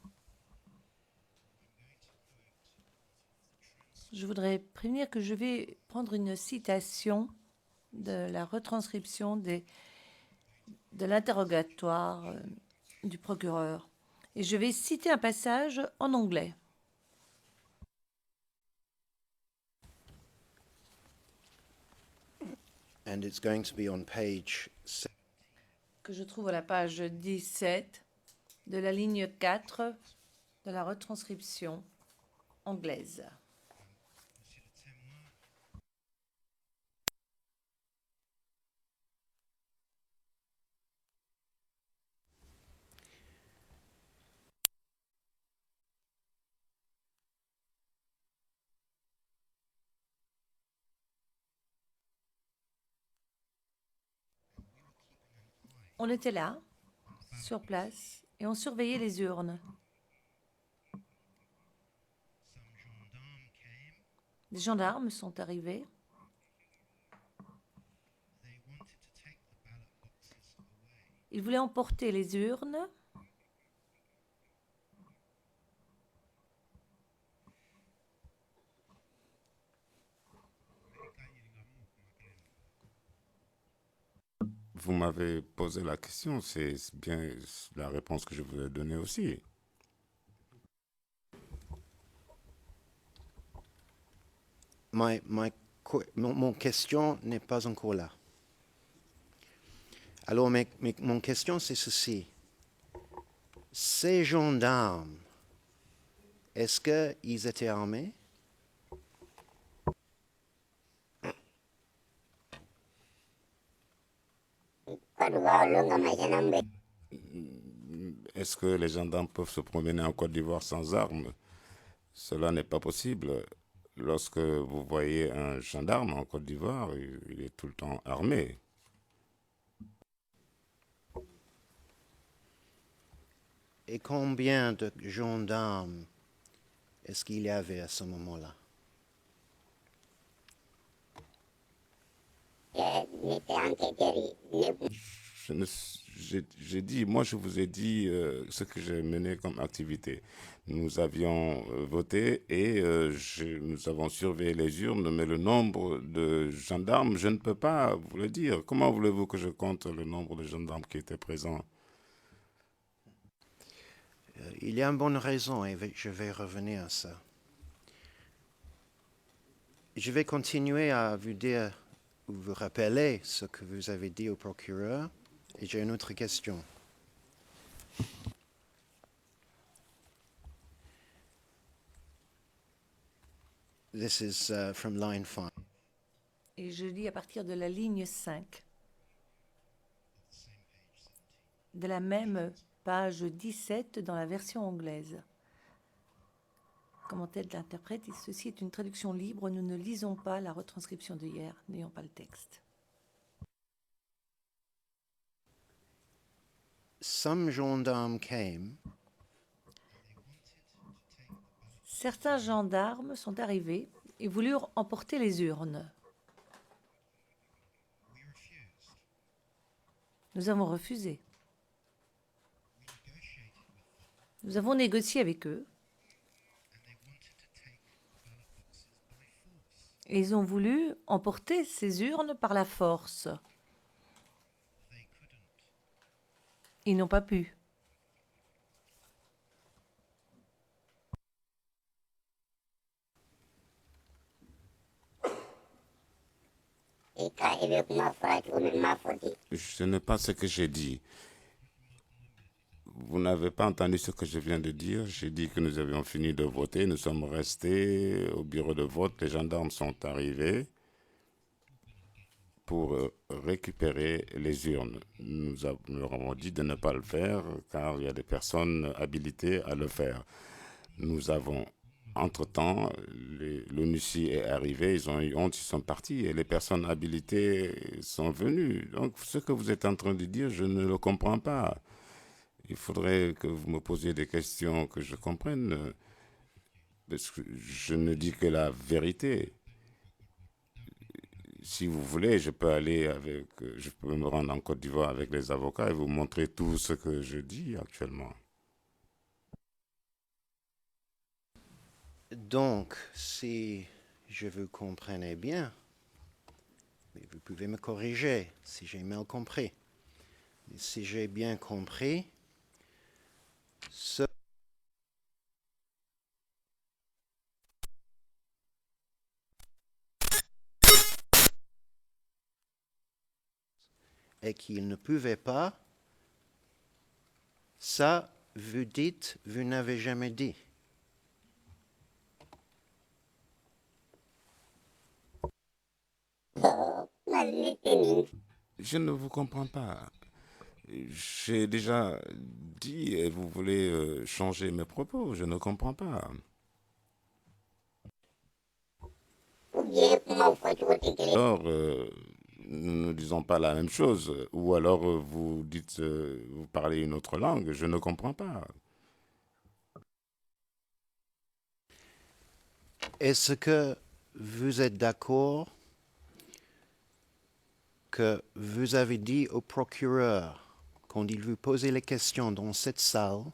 je voudrais prévenir que je vais prendre une citation de la retranscription de l'interrogatoire du procureur. Et je vais citer un passage en anglais. and it's going to be on page Que je trouve à la page 17 de la ligne 4 de la retranscription anglaise. On était là, sur place, et on surveillait les urnes. Des gendarmes sont arrivés. Ils voulaient emporter les urnes. Vous m'avez posé la question, c'est bien la réponse que je vous ai donnée aussi. mon question n'est pas encore là. Alors, mon question, c'est ceci. Ces gendarmes, est-ce qu'ils étaient armés? Est-ce que les gendarmes peuvent se promener en Côte d'Ivoire sans armes? Cela n'est pas possible. Lorsque vous voyez un gendarme en Côte d'Ivoire, il est tout le temps armé. Et combien de gendarmes est-ce qu'il y avait à ce moment-là? J'ai dit, moi je vous ai dit ce que j'ai mené comme activité. Nous avions voté et nous avons surveillé les urnes, mais le nombre de gendarmes, je ne peux pas vous le dire. Comment voulez-vous que je compte le nombre de gendarmes qui étaient présents? Il y a une bonne raison et je vais revenir à ça. Je vais continuer à vous dire ou vous rappeler ce que vous avez dit au procureur et j'ai une autre question. this is from line 5. Et je lis à partir de la ligne 5 de la même page 17 dans la version anglaise. Commentaire de l'interprète, ceci est une traduction libre, nous ne lisons pas la retranscription de hier, n'ayons pas le texte. Some gendarmes came Certains gendarmes sont arrivés et voulurent emporter les urnes. Nous avons refusé. Nous avons négocié avec eux. Et ils ont voulu emporter ces urnes par la force. Ils n'ont pas pu. Ce n'est pas ce que j'ai dit. Vous n'avez pas entendu ce que je viens de dire. J'ai dit que nous avions fini de voter. Nous sommes restés au bureau de vote. Les gendarmes sont arrivés pour récupérer les urnes. Nous leur avons dit de ne pas le faire car il y a des personnes habilitées à le faire. Nous avons, entre-temps, l'ONUCI est arrivé, ils ont eu honte, ils sont partis et les personnes habilitées sont venues. Donc ce que vous êtes en train de dire, je ne le comprends pas. Il faudrait que vous me posiez des questions que je comprenne, parce que je ne dis que la vérité. Si vous voulez, je peux me rendre en Côte d'Ivoire avec les avocats et vous montrer tout ce que je dis actuellement. Donc, si je vous comprenais bien, mais vous pouvez me corriger si j'ai mal compris. Mais si j'ai bien compris, ce et qu'il ne pouvait pas, ça, vous dites, vous n'avez jamais dit. Je ne vous comprends pas. J'ai déjà dit et vous voulez changer mes propos. Je ne comprends pas. Alors, nous ne disons pas la même chose. Ou alors vous dites, vous parlez une autre langue. Je ne comprends pas. Est-ce que vous êtes d'accord que vous avez dit au procureur, quand il vous posait les questions dans cette salle,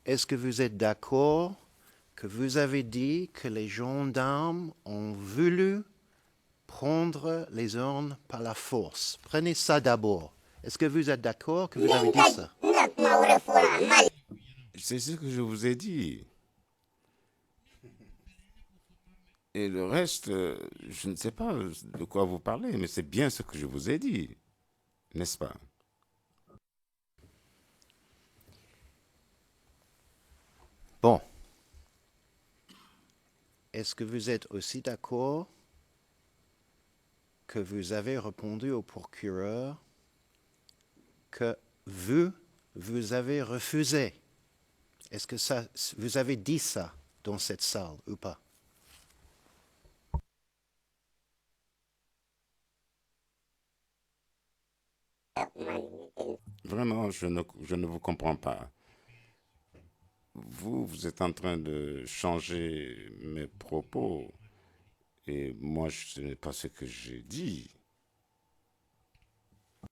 est-ce que vous êtes d'accord que vous avez dit que les gendarmes ont voulu prendre les urnes par la force? Prenez ça d'abord. Est-ce que vous êtes d'accord que vous avez dit ça? C'est ce que je vous ai dit. Et le reste, je ne sais pas de quoi vous parlez, mais c'est bien ce que je vous ai dit, n'est-ce pas? Bon. Est-ce que vous êtes aussi d'accord que vous avez répondu au procureur que vous avez refusé? Est-ce que ça, vous avez dit ça dans cette salle ou pas? Vraiment, je ne vous comprends pas. Vous êtes en train de changer mes propos et moi, ce n'est pas ce que j'ai dit. Vous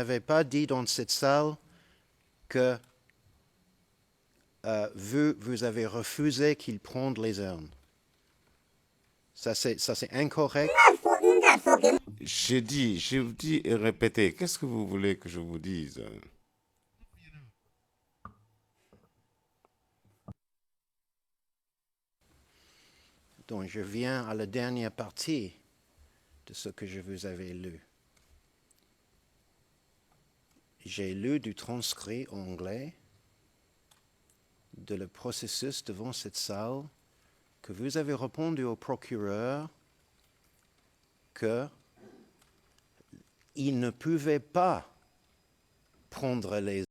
n'avez pas dit dans cette salle que vous avez refusé qu'ils prennent les urnes. Ça, c'est incorrect. J'ai dit et répété. Qu'est-ce que vous voulez que je vous dise? Donc, je viens à la dernière partie de ce que je vous avais lu. J'ai lu du transcrit anglais de le processus devant cette salle que vous avez répondu au procureur qu'il ne pouvait pas prendre les